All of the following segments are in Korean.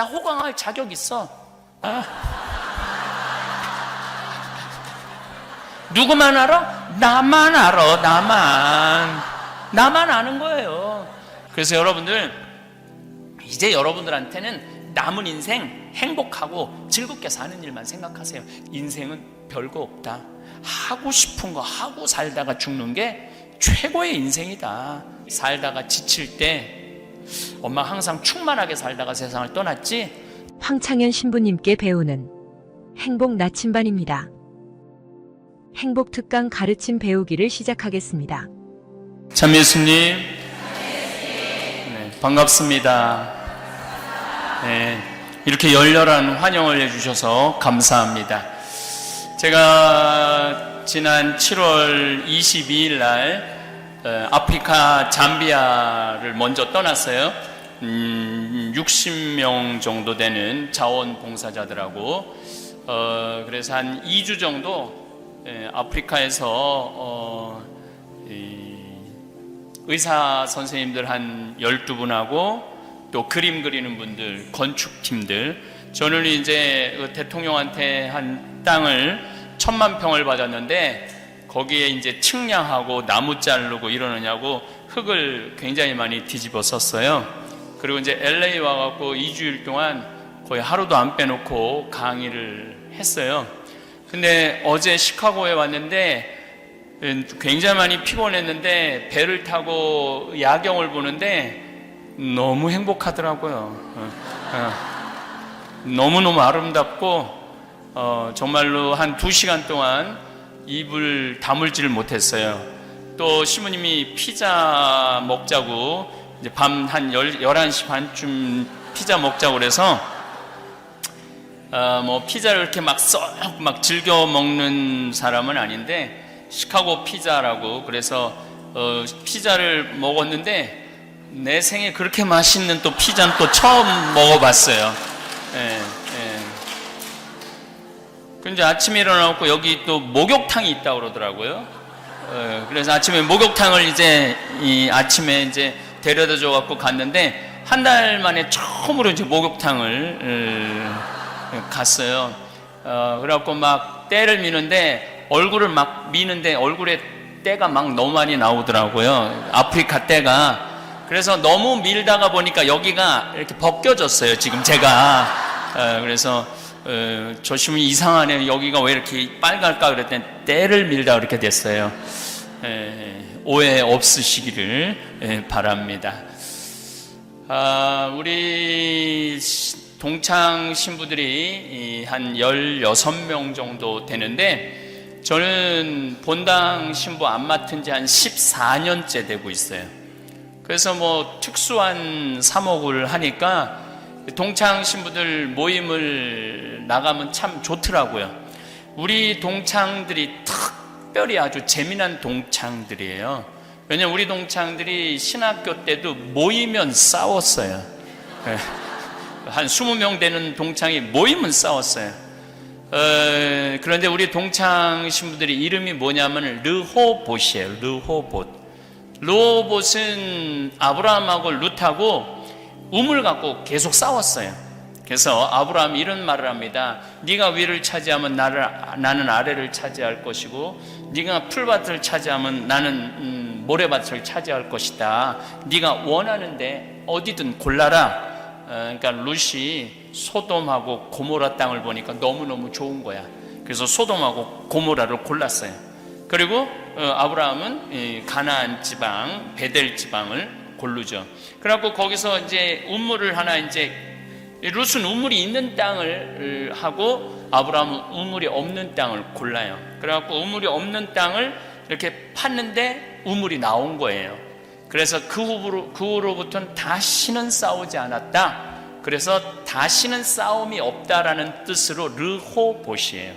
나 호강할 자격 있어. 누구만 알아? 나만 알아. 나만 아는 거예요. 그래서 여러분들, 이제 여러분들한테는 남은 인생 행복하고 즐겁게 사는 일만 생각하세요. 인생은 별거 없다. 하고 싶은 거 하고 살다가 죽는 게 최고의 인생이다. 살다가 지칠 때 엄마 항상 충만하게 살다가 세상을 떠났지. 황창현 신부님께 배우는 행복 나침반입니다. 행복 특강 가르침 배우기를 시작하겠습니다. 참 예수님, 네, 반갑습니다. 네, 이렇게 열렬한 환영을 해주셔서 감사합니다. 제가 지난 7월 22일 날 아프리카 잠비아를 먼저 떠났어요. 60명 정도 되는 자원봉사자들하고 그래서 한 2주 정도 아프리카에서 의사 선생님들 한 12분하고 또 그림 그리는 분들, 건축팀들, 저는 이제 대통령한테 한 땅을 1000만 평을 받았는데 거기에 이제 측량하고 나무 자르고 이러느냐고 흙을 굉장히 많이 뒤집어 썼어요. 그리고 이제 LA 와갖고 2주일 동안 거의 하루도 안 빼놓고 강의를 했어요. 근데 어제 시카고에 왔는데 굉장히 많이 피곤했는데 배를 타고 야경을 보는데 너무 행복하더라고요. 너무너무 아름답고 정말로 한 2시간 동안 입을 다물지를 못했어요. 또 시부님이 피자 먹자고 이제 밤 한 11시 반쯤 피자 먹자고 그래서 뭐 피자를 이렇게 막 즐겨 먹는 사람은 아닌데 시카고 피자라고 그래서 피자를 먹었는데 내 생에 그렇게 맛있는 또 피자는 또 처음 먹어봤어요. 근데 아침에 일어나고 여기 또 목욕탕이 있다고 그러더라고요. 그래서 아침에 목욕탕을 이제 아침에 이제 데려다 줘 갖고 갔는데 한 달 만에 처음으로 이제 목욕탕을 갔어요. 그래갖고 막 때를 미는데 얼굴을 막 미는데 얼굴에 때가 막 너무 많이 나오더라고요. 아프리카 때가. 그래서 너무 밀다가 보니까 여기가 이렇게 벗겨졌어요. 지금 제가. 그래서 저 신부님 이상하네. 여기가 왜 이렇게 빨갈까 그랬더니 때를 밀다 그렇게 됐어요. 오해 없으시기를 바랍니다. 우리 동창 신부들이 한 16명 정도 되는데 저는 본당 신부 안 맡은 지 한 14년째 되고 있어요. 그래서 뭐 특수한 사목을 하니까 동창 신부들 모임을 나가면 참 좋더라고요. 우리 동창들이 특별히 아주 재미난 동창들이에요. 왜냐면 우리 동창들이 신학교 때도 모이면 싸웠어요. 한 20명 되는 동창이 모이면 싸웠어요. 그런데 우리 동창 신부들이 이름이 뭐냐면 르호봇이에요. 르호봇. 르호봇은 아브라함하고 룻하고 우물 갖고 계속 싸웠어요. 그래서 아브라함이 이런 말을 합니다. 네가 위를 차지하면 나는 아래를 차지할 것이고 네가 풀밭을 차지하면 나는 모래밭을 차지할 것이다. 네가 원하는데 어디든 골라라. 그러니까 룻이 소돔하고 고모라 땅을 보니까 너무너무 좋은 거야. 그래서 소돔하고 고모라를 골랐어요. 그리고 아브라함은 가나안 지방, 베델 지방을 고르죠. 그래갖고 거기서 이제 우물을 하나 이제 룻은 우물이 있는 땅을 하고 아브라함은 우물이 없는 땅을 골라요. 그래갖고 우물이 없는 땅을 이렇게 팠는데 우물이 나온 거예요. 그래서 그 후로부터는 다시는 싸우지 않았다. 그래서 다시는 싸움이 없다라는 뜻으로 르호봇이에요.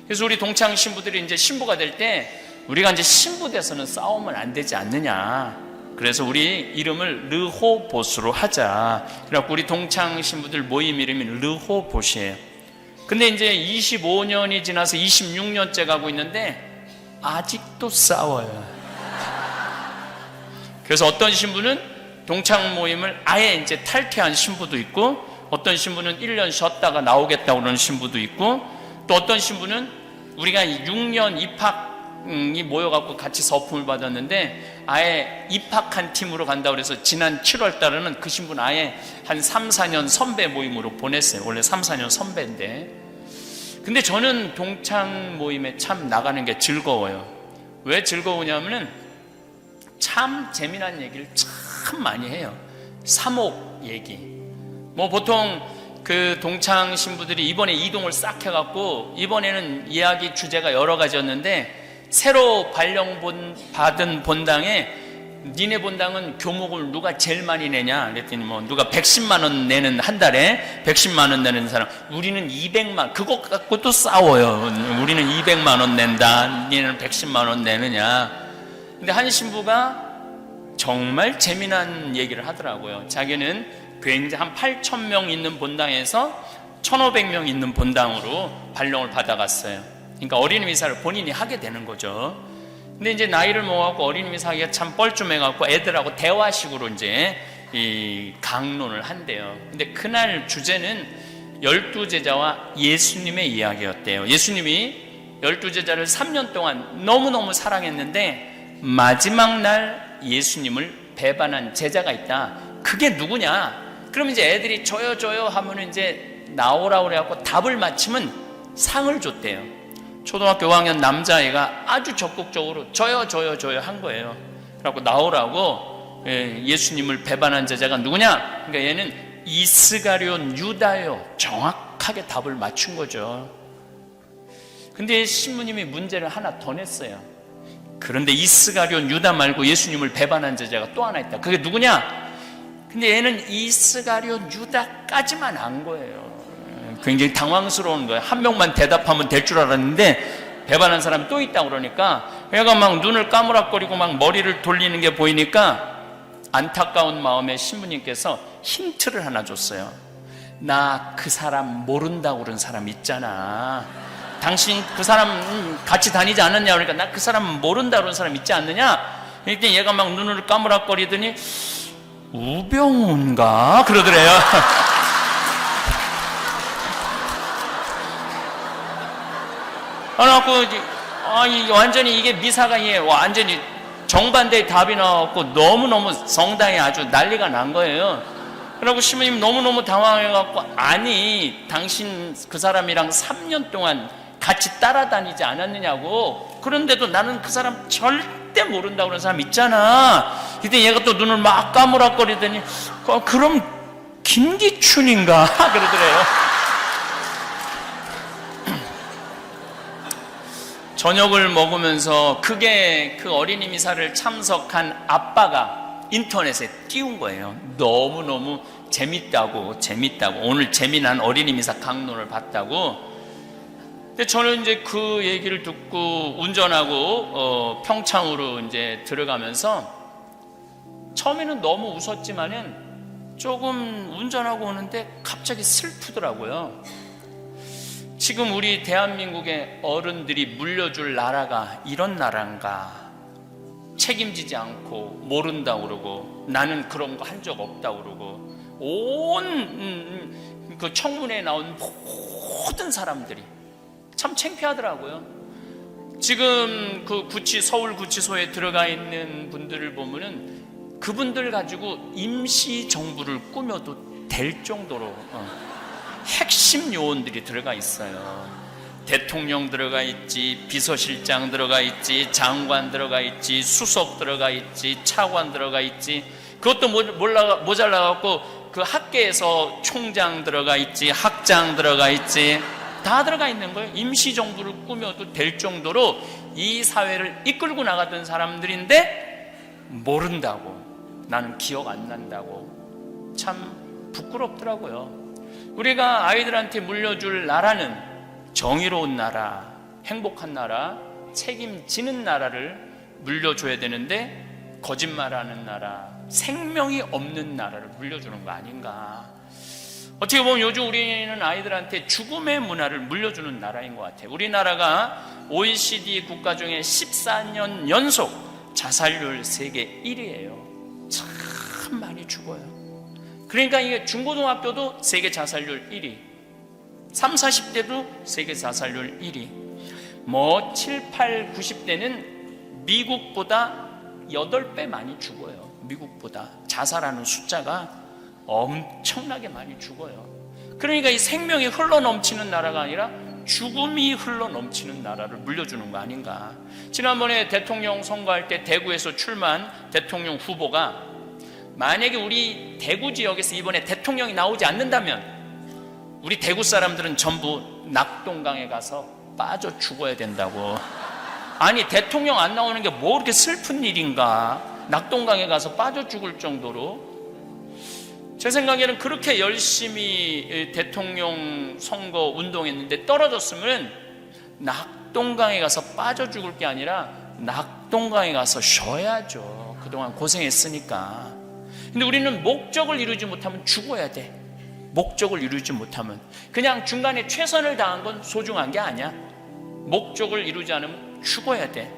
그래서 우리 동창 신부들이 이제 신부가 될 때 우리가 이제 신부 돼서는 싸우면 안 되지 않느냐. 그래서 우리 이름을 르호봇으로 하자. 그래갖고 우리 동창 신부들 모임 이름이 르호봇이에요. 근데 이제 25년이 지나서 26년째 가고 있는데 아직도 싸워요. 그래서 어떤 신부는 동창 모임을 아예 이제 탈퇴한 신부도 있고 어떤 신부는 1년 쉬었다가 나오겠다고 그러는 신부도 있고, 또 어떤 신부는 우리가 6년 입학이 모여갖고 같이 서품을 받았는데 아예 입학한 팀으로 간다고 해서 지난 7월 달에는 그 신부는 아예 한 3, 4년 선배 모임으로 보냈어요. 원래 3, 4년 선배인데. 근데 저는 동창 모임에 참 나가는 게 즐거워요. 왜 즐거우냐면은 참 재미난 얘기를 참 많이 해요. 사목 얘기. 뭐 보통 그 동창 신부들이 이번에 이동을 싹 해갖고 이번에는 이야기 주제가 여러 가지였는데 새로 받은 본당에 니네 본당은 교목을 누가 제일 많이 내냐 그랬더니 뭐 누가 110만 원 내는 한 달에 110만 원 내는 사람, 우리는 200만, 그거 갖고 또 싸워요. 우리는 200만 원 낸다, 니네는 110만 원 내느냐. 근데 한 신부가 정말 재미난 얘기를 하더라고요. 자기는 굉장히 한 8,000명 있는 본당에서 1,500명 있는 본당으로 발령을 받아갔어요. 그러니까 어린이 미사를 본인이 하게 되는 거죠. 근데 이제 나이를 먹어갖고 어린이 미사 하기가 참 뻘쭘해갖고 애들하고 대화식으로 이제 이 강론을 한대요. 근데 그날 주제는 12제자와 예수님의 이야기였대요. 예수님이 12제자를 3년 동안 너무너무 사랑했는데 마지막 날 예수님을 배반한 제자가 있다. 그게 누구냐? 그럼 이제 애들이 저요 하면 이제 나오라고 그래갖고 답을 맞히면 상을 줬대요. 초등학교 5학년 남자애가 아주 적극적으로 저요 한 거예요. 그래갖고 나오라고. 예수님을 배반한 제자가 누구냐? 그러니까 얘는 이스가리온 유다요. 정확하게 답을 맞춘 거죠. 근데 신부님이 문제를 하나 더 냈어요. 그런데 이스가리온 유다 말고 예수님을 배반한 제자가 또 하나 있다. 그게 누구냐? 근데 얘는 이스가리온 유다까지만 안 거예요. 굉장히 당황스러운 거예요. 한 명만 대답하면 될 줄 알았는데 배반한 사람이 또 있다고 그러니까 얘가 막 눈을 까무락거리고 막 머리를 돌리는 게 보이니까 안타까운 마음에 신부님께서 힌트를 하나 줬어요. 나 그 사람 모른다고 그런 사람 있잖아. 당신 그 사람 같이 다니지 않았냐? 그러니까 나 그 사람 모른다고 그런 사람 있지 않느냐? 그랬더니 얘가 막 눈을 까무락거리더니 우병우인가? 그러더래요. 그래갖고 완전히 이게 미사가 완전히 정반대의 답이 나왔고 너무너무 성당에 아주 난리가 난 거예요. 그리고 신부님 너무너무 당황해갖고 아니 당신 그 사람이랑 3년 동안 같이 따라다니지 않았느냐고. 그런데도 나는 그 사람 절대 모른다고 그런 사람 있잖아. 그때 얘가 또 눈을 막 까무락거리더니 그럼 김기춘인가? 그러더래요. 저녁을 먹으면서 그게 그 어린이 미사를 참석한 아빠가 인터넷에 띄운 거예요. 너무너무 재밌다고 오늘 재미난 어린이 미사 강론을 봤다고. 근데 저는 이제 그 얘기를 듣고 운전하고 평창으로 이제 들어가면서 처음에는 너무 웃었지만은 조금 운전하고 오는데 갑자기 슬프더라고요. 지금 우리 대한민국의 어른들이 물려줄 나라가 이런 나라인가? 책임지지 않고 모른다고 그러고 나는 그런 거 한 적 없다고 그러고 온 그 청문회에 나온 모든 사람들이 참 창피하더라고요. 지금 그 서울 구치소에 들어가 있는 분들을 보면은 그분들 가지고 임시 정부를 꾸며도 될 정도로 핵심 요원들이 들어가 있어요. 대통령 들어가 있지, 비서실장 들어가 있지, 장관 들어가 있지, 수석 들어가 있지, 차관 들어가 있지. 그것도 모자라갖고 그 학계에서 총장 들어가 있지, 학장 들어가 있지, 다 들어가 있는 거예요. 임시정부를 꾸며도 될 정도로 이 사회를 이끌고 나갔던 사람들인데 모른다고, 나는 기억 안 난다고. 참 부끄럽더라고요. 우리가 아이들한테 물려줄 나라는 정의로운 나라, 행복한 나라, 책임지는 나라를 물려줘야 되는데 거짓말하는 나라, 생명이 없는 나라를 물려주는 거 아닌가. 어떻게 보면 요즘 우리는 아이들한테 죽음의 문화를 물려주는 나라인 것 같아요. 우리나라가 OECD 국가 중에 14년 연속 자살률 세계 1위예요. 참 많이 죽어요. 그러니까 이게 중고등학교도 세계 자살률 1위, 3, 40대도 세계 자살률 1위, 뭐 7, 8, 90대는 미국보다 8배 많이 죽어요. 미국보다 자살하는 숫자가 엄청나게 많이 죽어요. 그러니까 이 생명이 흘러넘치는 나라가 아니라 죽음이 흘러넘치는 나라를 물려주는 거 아닌가. 지난번에 대통령 선거할 때 대구에서 출마한 대통령 후보가 만약에 우리 대구 지역에서 이번에 대통령이 나오지 않는다면 우리 대구 사람들은 전부 낙동강에 가서 빠져 죽어야 된다고. 아니, 대통령 안 나오는 게 뭐 그렇게 슬픈 일인가. 낙동강에 가서 빠져 죽을 정도로. 제 생각에는 그렇게 열심히 대통령 선거 운동했는데 떨어졌으면 낙동강에 가서 빠져 죽을 게 아니라 낙동강에 가서 쉬어야죠. 그동안 고생했으니까. 근데 우리는 목적을 이루지 못하면 죽어야 돼. 목적을 이루지 못하면. 그냥 중간에 최선을 다한 건 소중한 게 아니야. 목적을 이루지 않으면 죽어야 돼.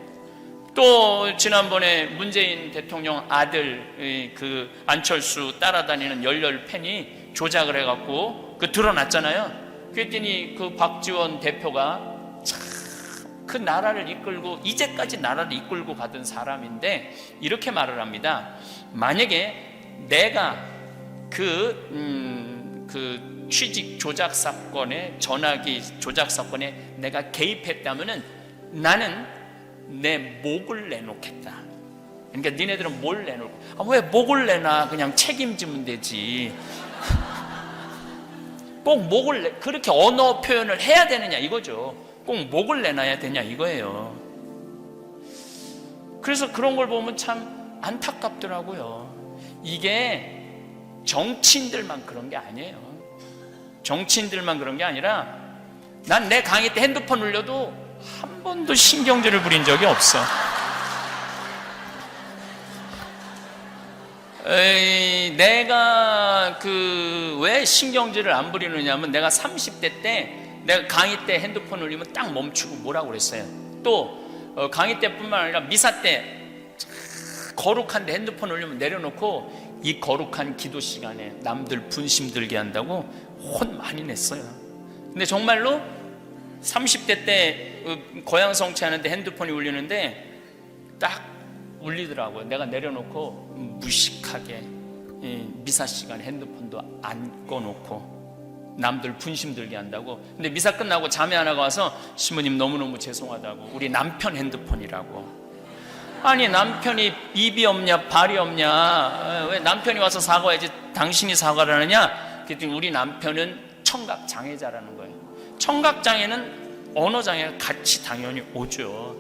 또 지난번에 문재인 대통령 아들 그 안철수 따라다니는 열렬 팬이 조작을 해갖고 그 드러났잖아요. 그랬더니 그 박지원 대표가 참 그 나라를 이끌고 이제까지 나라를 이끌고 가던 사람인데 이렇게 말을 합니다. 만약에 내가 그 취직 조작 사건에, 전화기 조작 사건에 내가 개입했다면은 나는 내 목을 내놓겠다. 그러니까 니네들은 뭘 내놓고, 왜 목을 내놔? 그냥 책임지면 되지. 꼭 목을 그렇게 언어 표현을 해야 되느냐 이거죠. 꼭 목을 내놔야 되냐 이거예요. 그래서 그런 걸 보면 참 안타깝더라고요. 이게 정치인들만 그런 게 아니에요. 정치인들만 그런 게 아니라 난 내 강의 때 핸드폰 울려도 한 번도 신경질을 부린 적이 없어. 내가 왜 신경질을 안 부리느냐면 내가 30대 때 내가 강의 때 핸드폰 울리면 딱 멈추고 뭐라고 그랬어요. 또 강의 때뿐만 아니라 미사 때 거룩한데 핸드폰 울리면 내려놓고 이 거룩한 기도 시간에 남들 분심 들게 한다고 혼 많이 냈어요. 근데 정말로 30대 때 고향 성취하는데 핸드폰이 울리는데 딱 울리더라고요. 내가 내려놓고 무식하게 미사 시간에 핸드폰도 안 꺼놓고 남들 분심 들게 한다고. 근데 미사 끝나고 자매 하나가 와서 시모님 너무너무 죄송하다고. 우리 남편 핸드폰이라고. 아니, 남편이 입이 없냐 발이 없냐, 왜 남편이 와서 사과해야지 당신이 사과를 하느냐. 그랬더니 우리 남편은 청각장애자라는 거예요. 청각장애는 언어장애가 같이 당연히 오죠.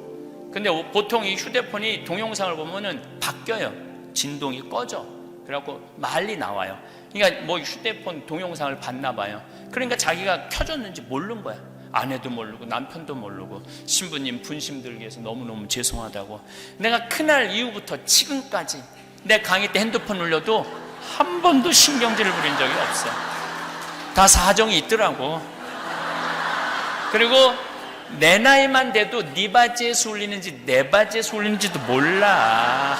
근데 보통 이 휴대폰이 동영상을 보면은 바뀌어요. 진동이 꺼져. 그래갖고 말이 나와요. 그러니까 뭐 휴대폰 동영상을 봤나 봐요. 그러니까 자기가 켜졌는지 모르는 거야. 아내도 모르고 남편도 모르고. 신부님 분심 들게 해서 너무너무 죄송하다고. 내가 그날 이후부터 지금까지 내 강의 때 핸드폰 울려도 한 번도 신경질을 부린 적이 없어. 다 사정이 있더라고. 그리고 내 나이만 돼도 네 바지에서 울리는지 내 바지에서 울리는지도 몰라.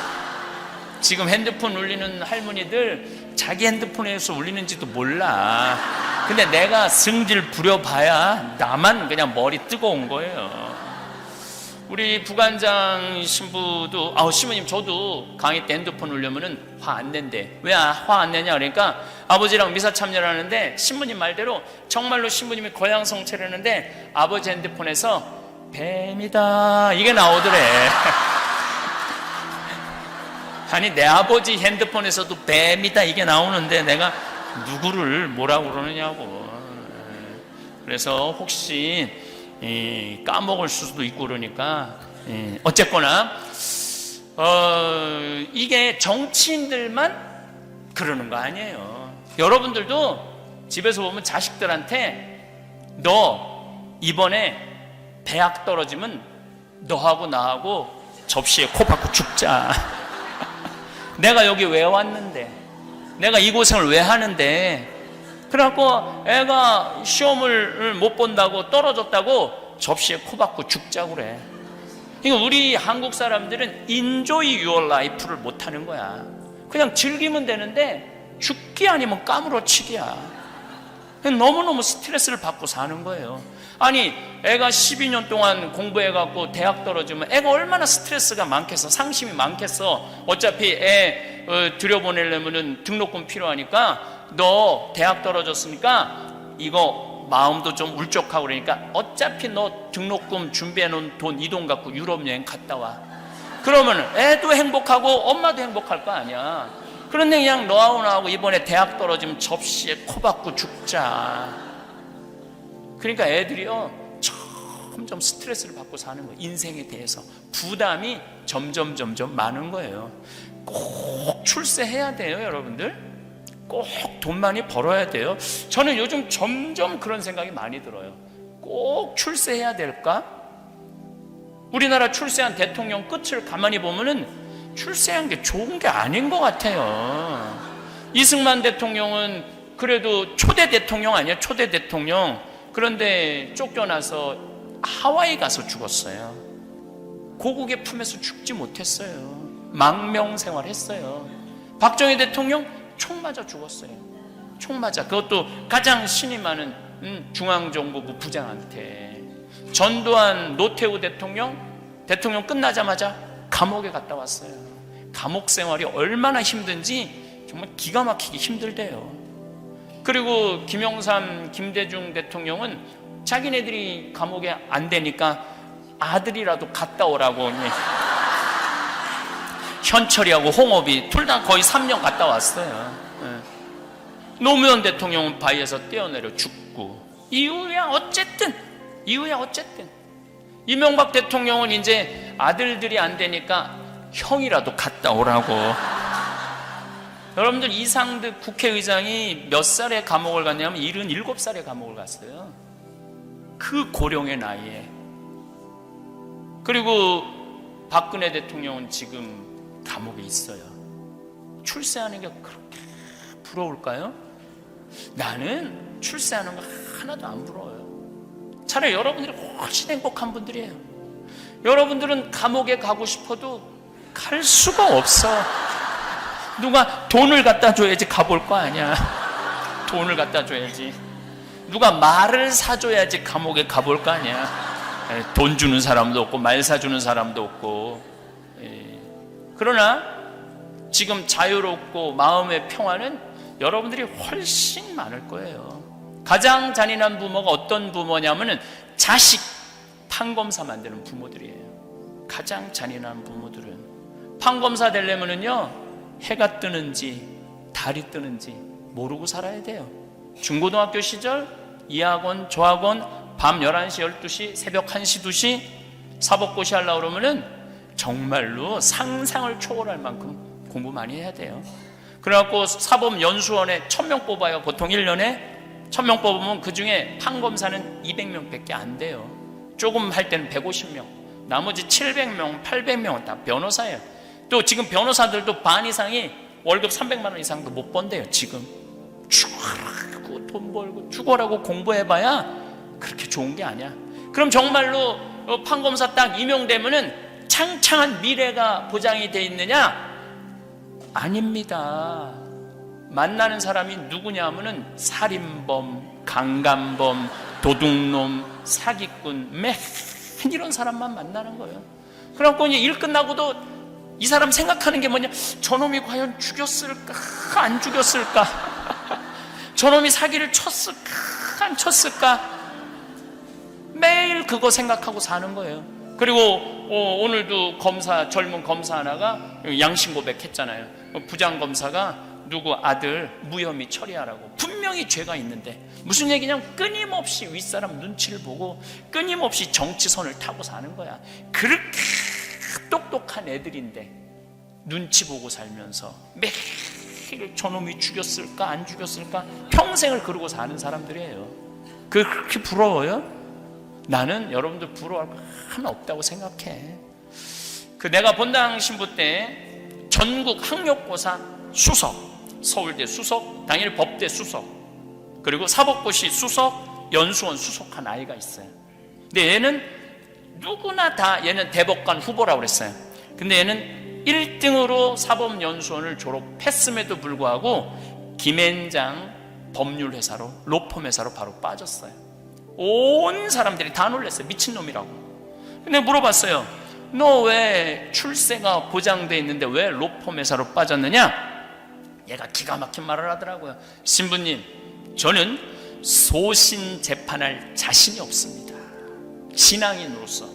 지금 핸드폰 울리는 할머니들 자기 핸드폰에서 울리는지도 몰라. 근데 내가 승질 부려봐야 나만 그냥 머리 뜨거운 거예요. 우리 부관장 신부도 시모님 저도 강의 때 핸드폰 울려면은 화 안 낸대. 왜 화 안 내냐 그러니까 아버지랑 미사 참여를 하는데 신부님 말대로 정말로 신부님이 고향 성체를 했는데 아버지 핸드폰에서 뱀이다 이게 나오더래. 아니, 내 아버지 핸드폰에서도 뱀이다 이게 나오는데 내가 누구를 뭐라고 그러느냐고. 그래서 혹시 까먹을 수도 있고 그러니까 어쨌거나 이게 정치인들만 그러는 거 아니에요. 여러분들도 집에서 보면 자식들한테 너 이번에 대학 떨어지면 너하고 나하고 접시에 코 박고 죽자. 내가 여기 왜 왔는데, 내가 이 고생을 왜 하는데, 그래갖고 애가 시험을 못 본다고 떨어졌다고 접시에 코 박고 죽자고 그래. 그러니까 우리 한국 사람들은 enjoy your life를 못 하는 거야. 그냥 즐기면 되는데 죽기 아니면 까무러치기야. 너무너무 스트레스를 받고 사는 거예요. 아니, 애가 12년 동안 공부해갖고 대학 떨어지면 애가 얼마나 스트레스가 많겠어, 상심이 많겠어. 어차피 애 들여보내려면 등록금 필요하니까, 너 대학 떨어졌으니까 이거 마음도 좀 울적하고 그러니까 어차피 너 등록금 준비해놓은 돈, 이 돈 갖고 유럽 여행 갔다 와. 그러면 애도 행복하고 엄마도 행복할 거 아니야. 그런데 그냥 너하고 나하고 이번에 대학 떨어지면 접시에 코 박고 죽자. 그러니까 애들이요 점점 스트레스를 받고 사는 거예요. 인생에 대해서 부담이 점점 많은 거예요. 꼭 출세해야 돼요, 여러분들. 꼭 돈 많이 벌어야 돼요. 저는 요즘 점점 그런 생각이 많이 들어요. 꼭 출세해야 될까? 우리나라 출세한 대통령 끝을 가만히 보면은 출세한 게 좋은 게 아닌 것 같아요. 이승만 대통령은 그래도 초대 대통령 아니에요? 초대 대통령. 그런데 쫓겨나서 하와이 가서 죽었어요. 고국의 품에서 죽지 못했어요. 망명 생활했어요. 박정희 대통령 총 맞아 죽었어요. 총 맞아. 그것도 가장 신이 많은 중앙정보부 부장한테. 전두환, 노태우 대통령 끝나자마자 감옥에 갔다 왔어요. 감옥 생활이 얼마나 힘든지 정말 기가 막히게 힘들대요. 그리고 김영삼, 김대중 대통령은 자기네들이 감옥에 안 되니까 아들이라도 갔다 오라고 현철이하고 홍업이 둘 다 거의 3년 갔다 왔어요. 노무현 대통령은 바위에서 뛰어내려 죽고. 이유야 어쨌든 이명박 대통령은 이제 아들들이 안 되니까 형이라도 갔다 오라고. 여러분들, 이상득 국회의장이 몇 살에 감옥을 갔냐면 77살에 감옥을 갔어요. 그 고령의 나이에. 그리고 박근혜 대통령은 지금 감옥에 있어요. 출세하는 게 그렇게 부러울까요? 나는 출세하는 거 하나도 안 부러워요. 차라리 여러분들이 훨씬 행복한 분들이에요. 여러분들은 감옥에 가고 싶어도 갈 수가 없어. 누가 돈을 갖다 줘야지 가볼 거 아니야. 돈을 갖다 줘야지. 누가 말을 사줘야지 감옥에 가볼 거 아니야. 돈 주는 사람도 없고 말 사주는 사람도 없고. 그러나 지금 자유롭고 마음의 평화는 여러분들이 훨씬 많을 거예요. 가장 잔인한 부모가 어떤 부모냐면은 자식 판검사 만드는 부모들이에요. 가장 잔인한 부모들은 판검사 되려면은요, 해가 뜨는지 달이 뜨는지 모르고 살아야 돼요. 중고등학교 시절 이 학원 저 학원 밤 11시 12시 새벽 1시 2시 사법고시 하려고 그러면은 정말로 상상을 초월할 만큼 공부 많이 해야 돼요. 그래갖고 사법연수원에 1000명 뽑아요. 보통 1년에 1000명 뽑으면 그 중에 판검사는 200명밖에 안 돼요. 조금 할 때는 150명, 나머지 700명, 800명은 다 변호사예요. 또 지금 변호사들도 반 이상이 월급 300만 원 이상도 못 번대요. 지금 죽어라고 돈 벌고 죽어라고 공부해봐야 그렇게 좋은 게 아니야. 그럼 정말로 판검사 딱 임용되면은 창창한 미래가 보장이 돼 있느냐? 아닙니다. 만나는 사람이 누구냐 하면은 살인범, 강간범, 도둑놈, 사기꾼, 맨 이런 사람만 만나는 거예요. 그래갖고 이제 일 끝나고도 이 사람 생각하는 게 뭐냐? 저놈이 과연 죽였을까? 안 죽였을까? 저놈이 사기를 쳤을까? 안 쳤을까? 매일 그거 생각하고 사는 거예요. 그리고 오늘도 젊은 검사 하나가 양심 고백했잖아요. 부장검사가 누구 아들 무혐의 처리하라고. 분명히 죄가 있는데 무슨 얘기냐면 끊임없이 윗사람 눈치를 보고 끊임없이 정치선을 타고 사는 거야. 그렇게 똑똑한 애들인데 눈치 보고 살면서 매일 저놈이 죽였을까 안 죽였을까 평생을 그러고 사는 사람들이에요. 그렇게 부러워요? 나는 여러분들 부러워할 거 하나 없다고 생각해. 내가 본당 신부 때 전국 학력고사 수석, 서울대 수석, 당일 법대 수석, 그리고 사법고시 수석, 연수원 수석한 아이가 있어요. 근데 얘는 누구나 다 얘는 대법관 후보라고 그랬어요. 근데 얘는 1등으로 사법연수원을 졸업했음에도 불구하고 김앤장 법률회사로, 로펌 회사로 바로 빠졌어요. 온 사람들이 다 놀랐어요. 미친놈이라고. 근데 물어봤어요. 너 왜 출세가 보장돼 있는데 왜 로펌 회사로 빠졌느냐? 얘가 기가 막힌 말을 하더라고요. 신부님, 저는 소신 재판할 자신이 없습니다. 신앙인으로서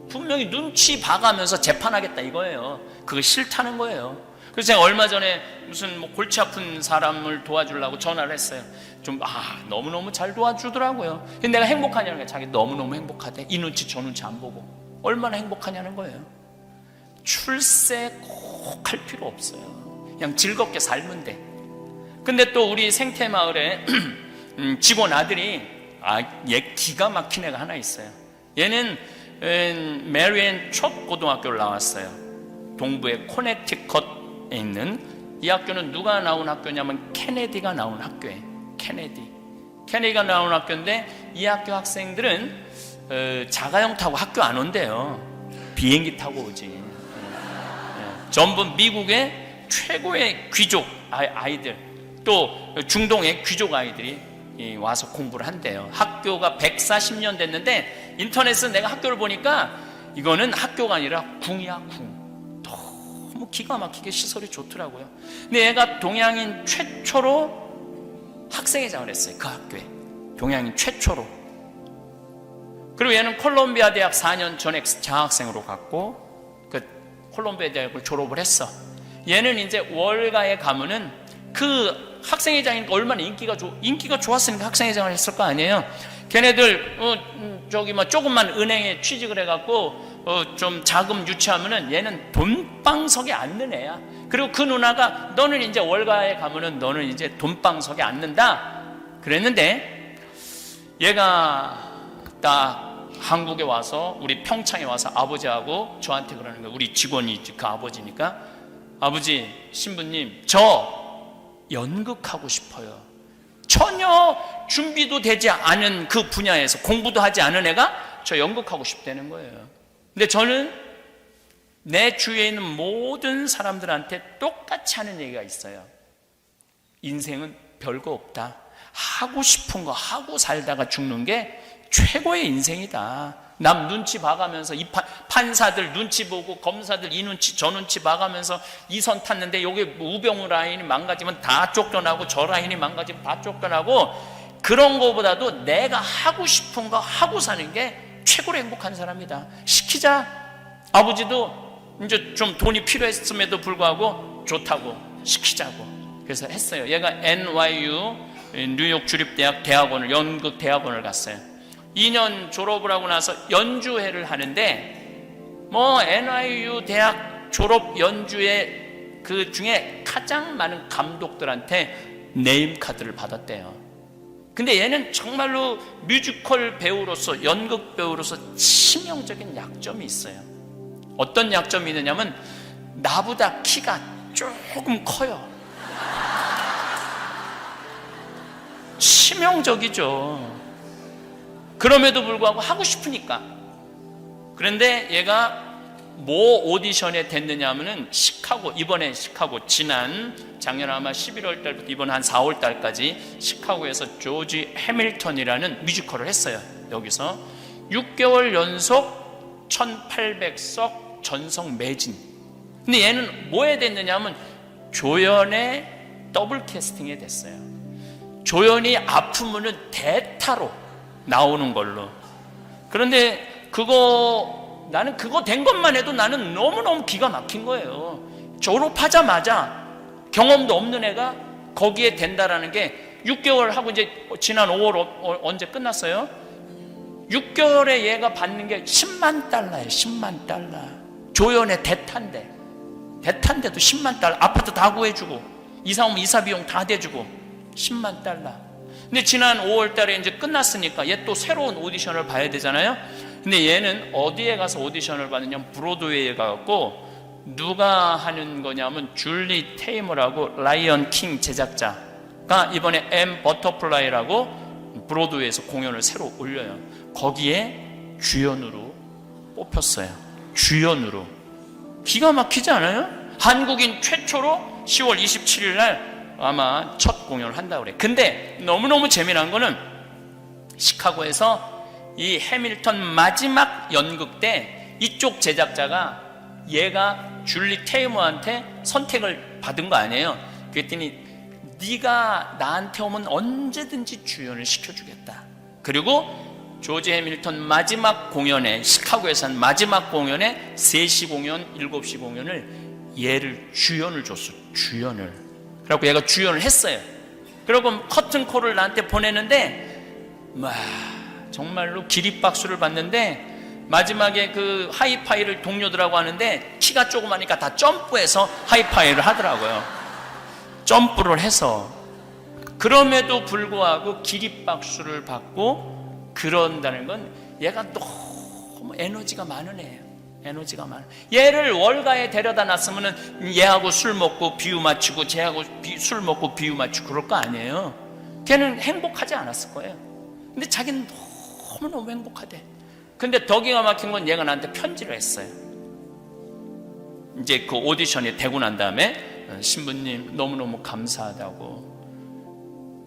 분명히 눈치 봐가면서 재판하겠다 이거예요. 그거 싫다는 거예요. 그래서 제가 얼마 전에 무슨 골치 아픈 사람을 도와주려고 전화를 했어요. 좀 너무너무 잘 도와주더라고요. 근데 내가 행복하냐는 거예요. 자기 너무너무 행복하대. 이 눈치 저 눈치 안 보고. 얼마나 행복하냐는 거예요. 출세 꼭 할 필요 없어요. 그냥 즐겁게 살면 돼. 근데 또 우리 생태마을에 직원 아들이 얘 기가 막힌 애가 하나 있어요. 얘는 메리앤 첩 고등학교를 나왔어요. 동부의 코네티컷에 있는, 이 학교는 누가 나온 학교냐면 케네디가 나온 학교예요. 케네디가 나온 학교인데 이 학교 학생들은 자가용 타고 학교 안 온대요. 비행기 타고 오지. 전부 미국의 최고의 귀족 아이들, 또 중동의 귀족 아이들이 와서 공부를 한대요. 학교가 140년 됐는데 인터넷은 내가 학교를 보니까 이거는 학교가 아니라 궁이야, 궁. 너무 기가 막히게 시설이 좋더라고요. 근데 얘가 동양인 최초로 학생회장을 했어요. 그 학교에. 동양인 최초로. 그리고 얘는 콜롬비아 대학 4년 전액 장학생으로 갔고 콜롬비아 대학을 졸업을 했어. 얘는 이제 월가에 가면은 그 학생회장이니까 얼마나 인기가 좋았으니까 학생회장을 했을 거 아니에요. 걔네들 조금만 은행에 취직을 해갖고 좀 자금 유치하면은 얘는 돈방석에 앉는 애야. 그리고 그 누나가 너는 이제 월가에 가면은 너는 이제 돈방석에 앉는다 그랬는데, 얘가 딱 한국에 와서 우리 평창에 와서 아버지하고 저한테 그러는 거예요. 우리 직원이 그 아버지니까, 아버지, 신부님, 저 연극하고 싶어요. 전혀 준비도 되지 않은 그 분야에서 공부도 하지 않은 애가 저 연극하고 싶다는 거예요. 근데 저는 내 주위에 있는 모든 사람들한테 똑같이 하는 얘기가 있어요. 인생은 별거 없다. 하고 싶은 거 하고 살다가 죽는 게 최고의 인생이다. 남 눈치 봐가면서 이 판사들 눈치 보고 검사들 이 눈치 저 눈치 봐가면서 이 선 탔는데 여기 우병우 라인이 망가지면 다 쫓겨나고 저 라인이 망가지면 다 쫓겨나고, 그런 거보다도 내가 하고 싶은 거 하고 사는 게 최고로 행복한 사람이다. 시키자. 아버지도 이제 좀 돈이 필요했음에도 불구하고 좋다고 시키자고 그래서 했어요. 얘가 NYU 뉴욕 주립대학 대학원을, 연극 대학원을 갔어요. 2년 졸업을 하고 나서 연주회를 하는데 NYU 대학 졸업 연주회 그 중에 가장 많은 감독들한테 네임카드를 받았대요. 근데 얘는 정말로 뮤지컬 배우로서, 연극 배우로서 치명적인 약점이 있어요. 어떤 약점이 있느냐면 나보다 키가 조금 커요. 치명적이죠. 그럼에도 불구하고 하고 싶으니까. 그런데 얘가 뭐 오디션에 됐느냐 하면은 이번에 시카고, 작년 아마 11월 달부터 이번 한 4월 달까지 시카고에서 조지 해밀턴이라는 뮤지컬을 했어요. 여기서 6개월 연속 1800석 전성 매진. 근데 얘는 뭐에 됐느냐 하면 조연의 더블 캐스팅에 됐어요. 조연이 아프면은 대타로 나오는 걸로. 그런데 나는 그거 된 것만 해도 나는 너무너무 기가 막힌 거예요. 졸업하자마자 경험도 없는 애가 거기에 된다라는 게 6개월 하고 이제 지난 5월 언제 끝났어요? 6개월에 얘가 받는 게 10만 달러예요. 10만 달러. 조연의 대탄데도 10만 달러. 아파트 다 구해주고 이사 오면 이사 비용 다 대주고 10만 달러. 근데 지난 5월 달에 이제 끝났으니까 얘 또 새로운 오디션을 봐야 되잖아요. 근데 얘는 어디에 가서 오디션을 받느냐면 브로드웨이에 가갖고, 누가 하는 거냐면 줄리 테이머라고 라이언 킹 제작자가 이번에 M 버터플라이라고 브로드웨이에서 공연을 새로 올려요. 거기에 주연으로 뽑혔어요. 주연으로. 기가 막히지 않아요? 한국인 최초로 10월 27일 날 아마 첫 공연을 한다고 그래. 근데 너무너무 재미난 거는 시카고에서 이 해밀턴 마지막 연극 때 이쪽 제작자가 얘가 줄리 테이머한테 선택을 받은 거 아니에요. 그랬더니 네가 나한테 오면 언제든지 주연을 시켜주겠다. 그리고 조지 해밀턴 마지막 공연에, 시카고에서 한 마지막 공연에 3시 공연, 7시 공연을 얘를 주연을 줬어. 주연을. 그래갖고 얘가 주연을 했어요. 그리고 커튼콜을 나한테 보내는데 정말로 기립박수를 받는데, 마지막에 그 하이파이를 동료들하고 하는데 키가 조그마니까 다 점프해서 하이파이를 하더라고요. 점프를 해서. 그럼에도 불구하고 기립박수를 받고 그런다는 건 얘가 너무 에너지가 많은 애예요. 에너지가 많아. 얘를 월가에 데려다 놨으면은 얘하고 술 먹고 비유 맞추고 쟤하고 술 먹고 비유 맞추고 그럴 거 아니에요. 걔는 행복하지 않았을 거예요. 근데 자기는 너무너무 행복하대. 근데 더 기가 막힌 건 얘가 나한테 편지를 했어요. 이제 그 오디션이 되고 난 다음에 신부님 너무너무 감사하다고.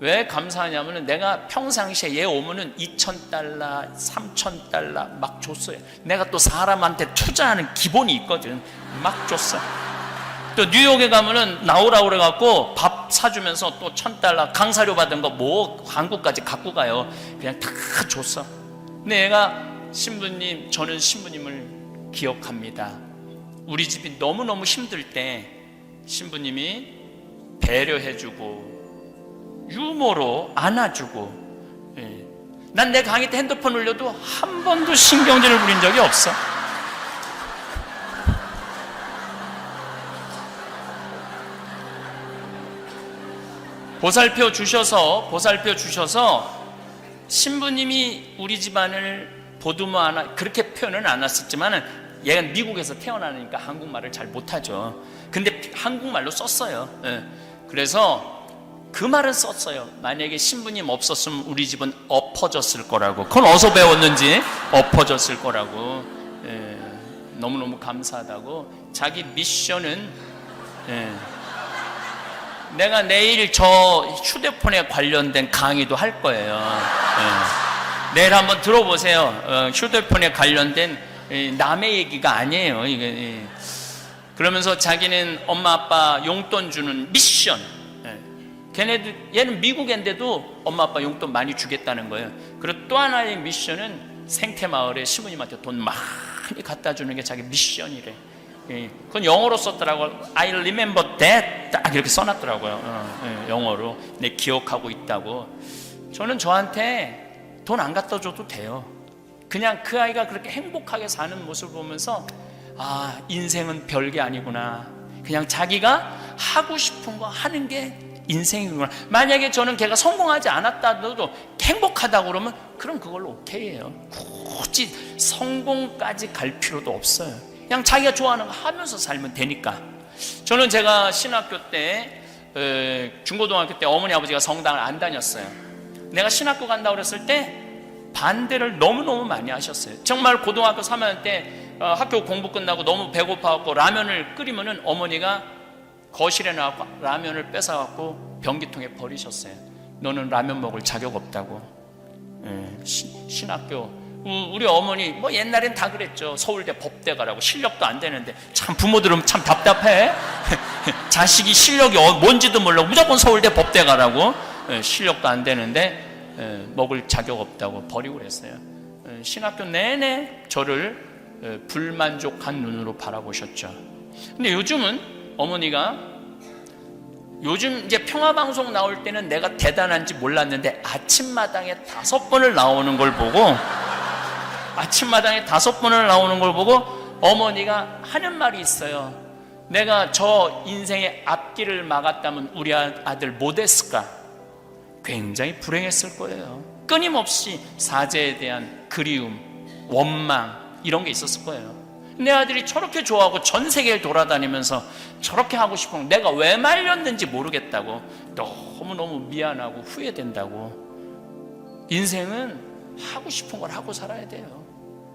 왜 감사하냐면은 내가 평상시에 얘 오면은 $2,000, $3,000 막 줬어요. 내가 또 사람한테 투자하는 기본이 있거든. 막 줬어. 또 뉴욕에 가면은 나오라고 그래갖고 밥 사주면서 또 $1,000 강사료 받은 거 뭐 한국까지 갖고 가요. 그냥 다 줬어. 근데 얘가 신부님, 저는 신부님을 기억합니다. 우리 집이 너무너무 힘들 때 신부님이 배려해주고 유머로 안아주고, 난 내 강의 때 핸드폰 울려도 한 번도 신경질을 부린 적이 없어. 보살펴 주셔서 신부님이 우리 집안을 보듬어 안아, 그렇게 표현은 안 했었지만 얘가 미국에서 태어나니까 한국말을 잘 못하죠. 근데 한국말로 썼어요. 그래서 그 말은 썼어요. 만약에 신부님 없었으면 우리 집은 엎어졌을 거라고. 그건 어디서 배웠는지. 엎어졌을 거라고. 너무너무 감사하다고. 자기 미션은 내가 내일 저 휴대폰에 관련된 강의도 할 거예요. 내일 한번 들어보세요. 휴대폰에 관련된 남의 얘기가 아니에요. 이게. 그러면서 자기는 엄마 아빠 용돈 주는 미션. 얘는 미국인데도 엄마 아빠 용돈 많이 주겠다는 거예요. 그리고 또 하나의 미션은 생태마을에 신부님한테 돈 많이 갖다 주는 게 자기 미션이래. 그건 영어로 썼더라고. I remember that. 딱 이렇게 써놨더라고요. 영어로. 내 기억하고 있다고. 저는 저한테 돈 안 갖다 줘도 돼요. 그냥 그 아이가 그렇게 행복하게 사는 모습을 보면서 인생은 별게 아니구나. 그냥 자기가 하고 싶은 거 하는 게 인생이구나. 만약에 저는 걔가 성공하지 않았다도 행복하다고 그러면 그럼 그걸로 오케이예요. 굳이 성공까지 갈 필요도 없어요. 그냥 자기가 좋아하는 거 하면서 살면 되니까. 저는 제가 신학교 때, 중고등학교 때 어머니 아버지가 성당을 안 다녔어요. 내가 신학교 간다고 그랬을 때 반대를 너무너무 많이 하셨어요. 정말 고등학교 3학년 때 학교 공부 끝나고 너무 배고파갖고 라면을 끓이면은 어머니가 거실에 나와서 라면을 뺏어갖고 변기통에 버리셨어요. 너는 라면 먹을 자격 없다고. 신학교. 우리 어머니 뭐 옛날엔 다 그랬죠. 서울대 법대 가라고. 실력도 안 되는데. 참 부모들은 참 답답해. 자식이 실력이 뭔지도 모르고 무조건 서울대 법대 가라고. 실력도 안 되는데 먹을 자격 없다고 버리고 그랬어요. 신학교 내내 저를 불만족한 눈으로 바라보셨죠. 근데 요즘은 어머니가, 요즘 이제 평화방송 나올 때는 내가 대단한지 몰랐는데 아침마당에 5번을 나오는 걸 보고, 어머니가 하는 말이 있어요. 내가 저 인생의 앞길을 막았다면 우리 아들 못했을까? 굉장히 불행했을 거예요. 끊임없이 사제에 대한 그리움, 원망 이런 게 있었을 거예요. 내 아들이 저렇게 좋아하고 전 세계를 돌아다니면서 저렇게 하고 싶은 내가 왜 말렸는지 모르겠다고 너무너무 미안하고 후회된다고. 인생은 하고 싶은 걸 하고 살아야 돼요.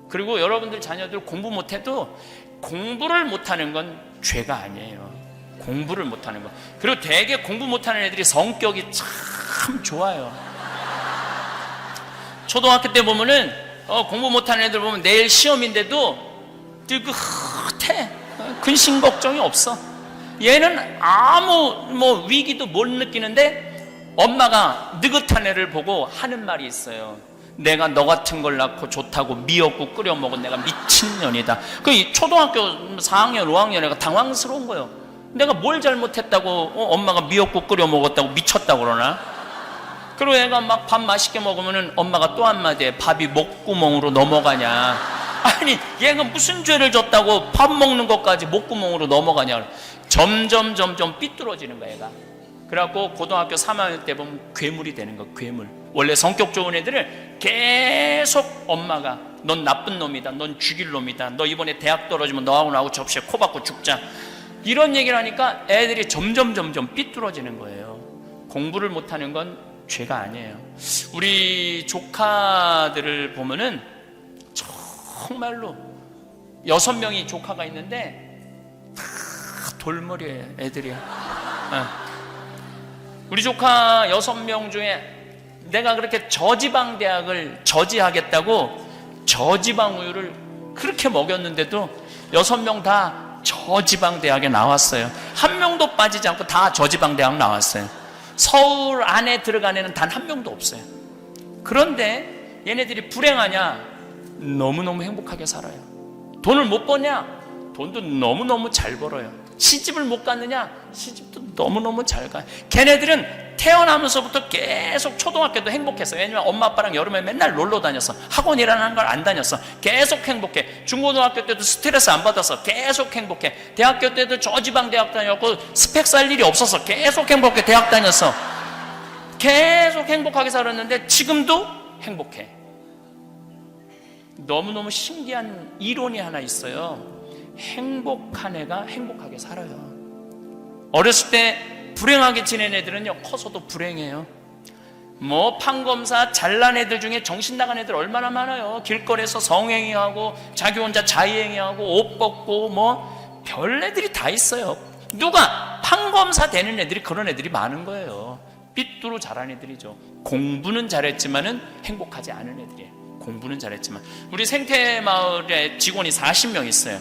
그리고 여러분들 자녀들 공부 못해도 공부를 못하는 건 죄가 아니에요. 공부를 못하는 거. 그리고 되게 공부 못하는 애들이 성격이 참 좋아요. 초등학교 때 보면은 공부 못하는 애들 보면 내일 시험인데도 뜨긋해. 근심 걱정이 없어. 얘는 아무 위기도 못 느끼는데 엄마가 느긋한 애를 보고 하는 말이 있어요. 내가 너 같은 걸 낳고 좋다고 미역국 끓여 먹은 내가 미친년이다. 그 초등학교 4학년 5학년 애가 당황스러운 거예요. 내가 뭘 잘못했다고 엄마가 미역국 끓여 먹었다고 미쳤다고 그러나. 그리고 애가 막 밥 맛있게 먹으면은 엄마가 또 한마디 해. 밥이 목구멍으로 넘어가냐. 아니 얘가 무슨 죄를 졌다고 밥 먹는 것까지 목구멍으로 넘어가냐. 점점 삐뚤어지는 거야 얘가. 그래갖고 고등학교 3학년 때 보면 괴물이 되는 거야. 괴물. 원래 성격 좋은 애들을 계속 엄마가 넌 나쁜 놈이다, 넌 죽일 놈이다, 너 이번에 대학 떨어지면 너하고 나하고 접시에 코 박고 죽자, 이런 얘기를 하니까 애들이 점점 삐뚤어지는 거예요. 공부를 못하는 건 죄가 아니에요. 우리 조카들을 보면은 정말로 6명이 조카가 있는데 다 돌머리예요 애들이야. 우리 조카 6명 중에 내가 그렇게 저지방 대학을 저지하겠다고 저지방 우유를 그렇게 먹였는데도 6명 다 저지방 대학에 나왔어요. 한 명도 빠지지 않고 다 저지방 대학 나왔어요. 서울 안에 들어간 애는 단 한 명도 없어요. 그런데 얘네들이 불행하냐? 너무너무 행복하게 살아요. 돈을 못 버냐? 돈도 너무너무 잘 벌어요. 시집을 못 갔느냐? 시집도 너무너무 잘 가요. 걔네들은 태어나면서부터 계속 초등학교도 행복했어요. 왜냐면 엄마 아빠랑 여름에 맨날 놀러 다녔어. 학원이라는 걸 안 다녔어. 계속 행복해. 중고등학교 때도 스트레스 안 받았어. 계속 행복해. 대학교 때도 저지방 대학 다녔고 스펙 살 일이 없어서 계속 행복해. 대학 다녔어. 계속 행복하게 살았는데 지금도 행복해. 너무너무 신기한 이론이 하나 있어요. 행복한 애가 행복하게 살아요. 어렸을 때 불행하게 지낸 애들은요 커서도 불행해요. 판검사 잘난 애들 중에 정신 나간 애들 얼마나 많아요. 길거리에서 성행위하고 자기 혼자 자유행위하고 옷 벗고 별 애들이 다 있어요. 누가 판검사 되는 애들이 그런 애들이 많은 거예요. 삐뚤어 자란 애들이죠. 공부는 잘했지만은 행복하지 않은 애들이에요. 공부는 잘했지만. 우리 생태마을에 직원이 40명 있어요.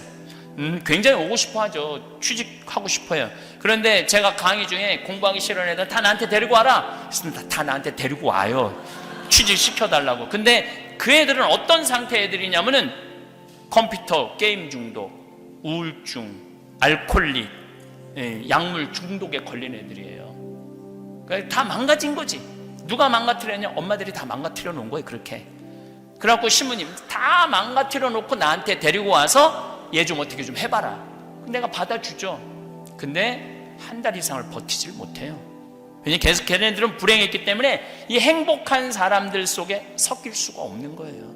굉장히 오고 싶어 하죠. 취직하고 싶어요. 그런데 제가 강의 중에 공부하기 싫은 애들 다 나한테 데리고 와라. 다 나한테 데리고 와요. 취직시켜달라고. 근데 그 애들은 어떤 상태 애들이냐면은 컴퓨터, 게임 중독, 우울증, 알코올릭, 약물 중독에 걸린 애들이에요. 그러니까 다 망가진 거지. 누가 망가뜨렸냐? 엄마들이 다 망가뜨려 놓은 거예요. 그렇게. 그래갖고 신부님 다 망가뜨려 놓고 나한테 데리고 와서 얘 좀 어떻게 좀 해봐라. 내가 받아주죠. 근데 한 달 이상을 버티질 못해요. 왜냐면 계속 걔네들은 불행했기 때문에 이 행복한 사람들 속에 섞일 수가 없는 거예요.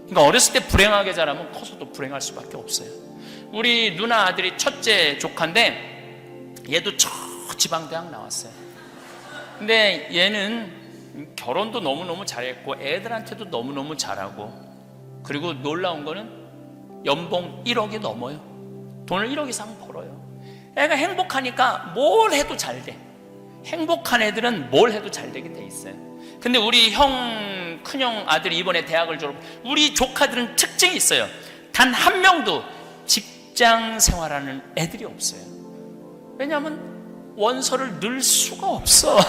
그러니까 어렸을 때 불행하게 자라면 커서도 불행할 수밖에 없어요. 우리 누나 아들이 첫째 조카인데 얘도 지방대학 나왔어요. 근데 얘는 결혼도 너무너무 잘했고 애들한테도 너무너무 잘하고, 그리고 놀라운 거는 연봉 1억이 넘어요. 돈을 1억 이상 벌어요. 애가 행복하니까 뭘 해도 잘 돼. 행복한 애들은 뭘 해도 잘 되게 돼 있어요. 근데 우리 큰형 아들이 이번에 대학을 졸업, 우리 조카들은 특징이 있어요. 단 한 명도 직장 생활하는 애들이 없어요. 왜냐하면 원서를 넣을 수가 없어.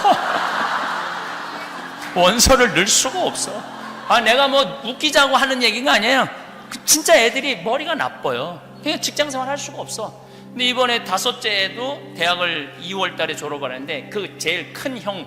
원서를 넣을 수가 없어. 내가 웃기자고 하는 얘기가 아니에요. 진짜 애들이 머리가 나빠요. 그냥 직장 생활 할 수가 없어. 근데 이번에 다섯째도 대학을 2월 달에 졸업을 하는데 그 제일 큰 형,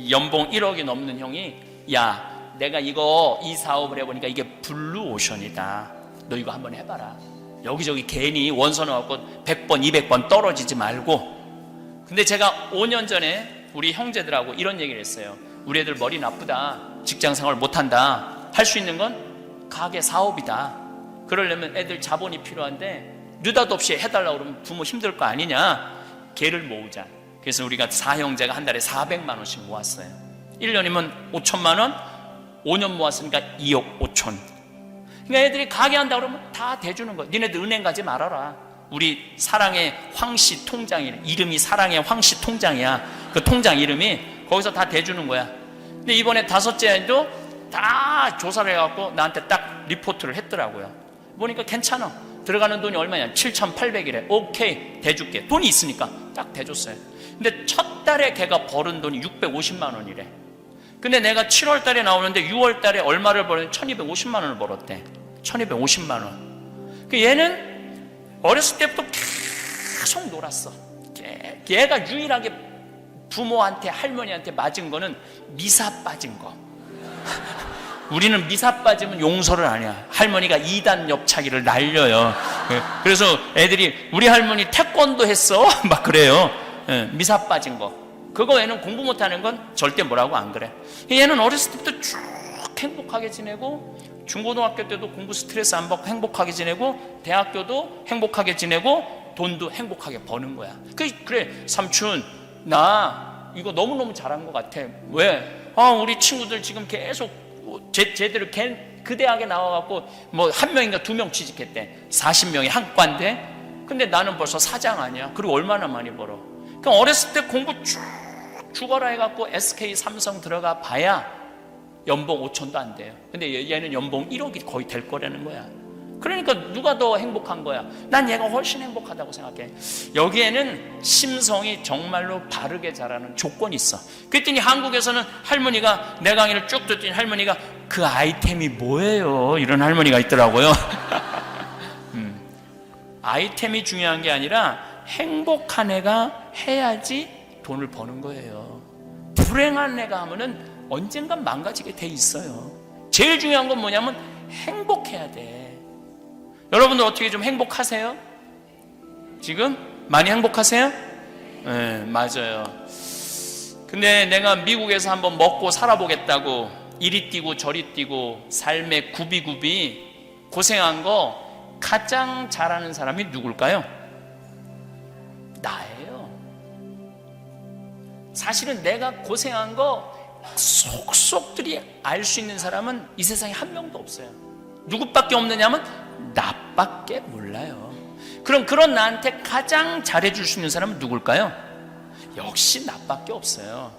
연봉 1억이 넘는 형이, 야, 내가 이 사업을 해보니까 이게 블루오션이다. 너 이거 한번 해봐라. 여기저기 괜히 원서 넣어갖고 100번, 200번 떨어지지 말고. 근데 제가 5년 전에 우리 형제들하고 이런 얘기를 했어요. 우리 애들 머리 나쁘다. 직장 생활 못한다. 할 수 있는 건 가게 사업이다. 그러려면 애들 자본이 필요한데 느닷없이 해달라고 그러면 부모 힘들 거 아니냐. 걔를 모으자. 그래서 우리가 4형제가 한 달에 400만 원씩 모았어요. 1년이면 5천만 원, 5년 모았으니까 2억 5천. 그러니까 애들이 가게 한다고 그러면 다 대주는 거야. 니네들 은행 가지 말아라. 우리 사랑의 황씨 통장이, 이름이 사랑의 황씨 통장이야. 그 통장 이름이 거기서 다 대주는 거야. 근데 이번에 5째 아이도 다 조사를 해갖고 나한테 딱 리포트를 했더라고요. 보니까 괜찮아. 들어가는 돈이 얼마냐? 7,800이래. 오케이, 대줄게. 돈이 있으니까 딱 대줬어요. 근데 첫 달에 걔가 벌은 돈이 650만 원이래. 근데 내가 7월 달에 나오는데 6월 달에 얼마를 벌었냐? 1,250만 원을 벌었대. 1,250만 원. 그 얘는 어렸을 때부터 계속 놀았어. 얘가 유일하게 부모한테, 할머니한테 맞은 거는 미사 빠진 거. 우리는 미사 빠지면 용서를 안 해요. 할머니가 2단 옆차기를 날려요. 그래서 애들이 우리 할머니 태권도 했어? 막 그래요. 미사 빠진 거. 그거 얘는 공부 못하는 건 절대 뭐라고 안 그래. 얘는 어렸을 때부터 쭉 행복하게 지내고, 중고등학교 때도 공부 스트레스 안 받고 행복하게 지내고, 대학교도 행복하게 지내고, 돈도 행복하게 버는 거야. 그래, 삼촌, 나 이거 너무너무 잘한 것 같아. 왜? 우리 친구들 지금 계속 제대로 그 대학에 나와갖고 뭐 1명인가 2명 취직했대. 40명이 한 과인데. 근데 나는 벌써 사장 아니야. 그리고 얼마나 많이 벌어. 그러니까 어렸을 때 공부 쭉 죽어라 해갖고 SK 삼성 들어가 봐야 연봉 5천도 안 돼요. 근데 얘는 연봉 1억이 거의 될 거라는 거야. 그러니까 누가 더 행복한 거야? 난 얘가 훨씬 행복하다고 생각해. 여기에는 심성이 정말로 바르게 자라는 조건이 있어. 그랬더니 한국에서는 할머니가, 내 강의를 쭉 듣더니 할머니가 그 아이템이 뭐예요? 이런 할머니가 있더라고요. 아이템이 중요한 게 아니라 행복한 애가 해야지 돈을 버는 거예요. 불행한 애가 하면은 언젠간 망가지게 돼 있어요. 제일 중요한 건 뭐냐면 행복해야 돼. 여러분들 어떻게 좀 행복하세요? 지금? 많이 행복하세요? 네, 맞아요. 근데 내가 미국에서 한번 먹고 살아보겠다고 이리 뛰고 저리 뛰고 삶의 굽이굽이 고생한 거 가장 잘하는 사람이 누굴까요? 나예요. 사실은 내가 고생한 거 속속들이 알 수 있는 사람은 이 세상에 한 명도 없어요. 누구밖에 없느냐면 나밖에 몰라요. 그럼 그런 나한테 가장 잘해줄 수 있는 사람은 누굴까요? 역시 나밖에 없어요.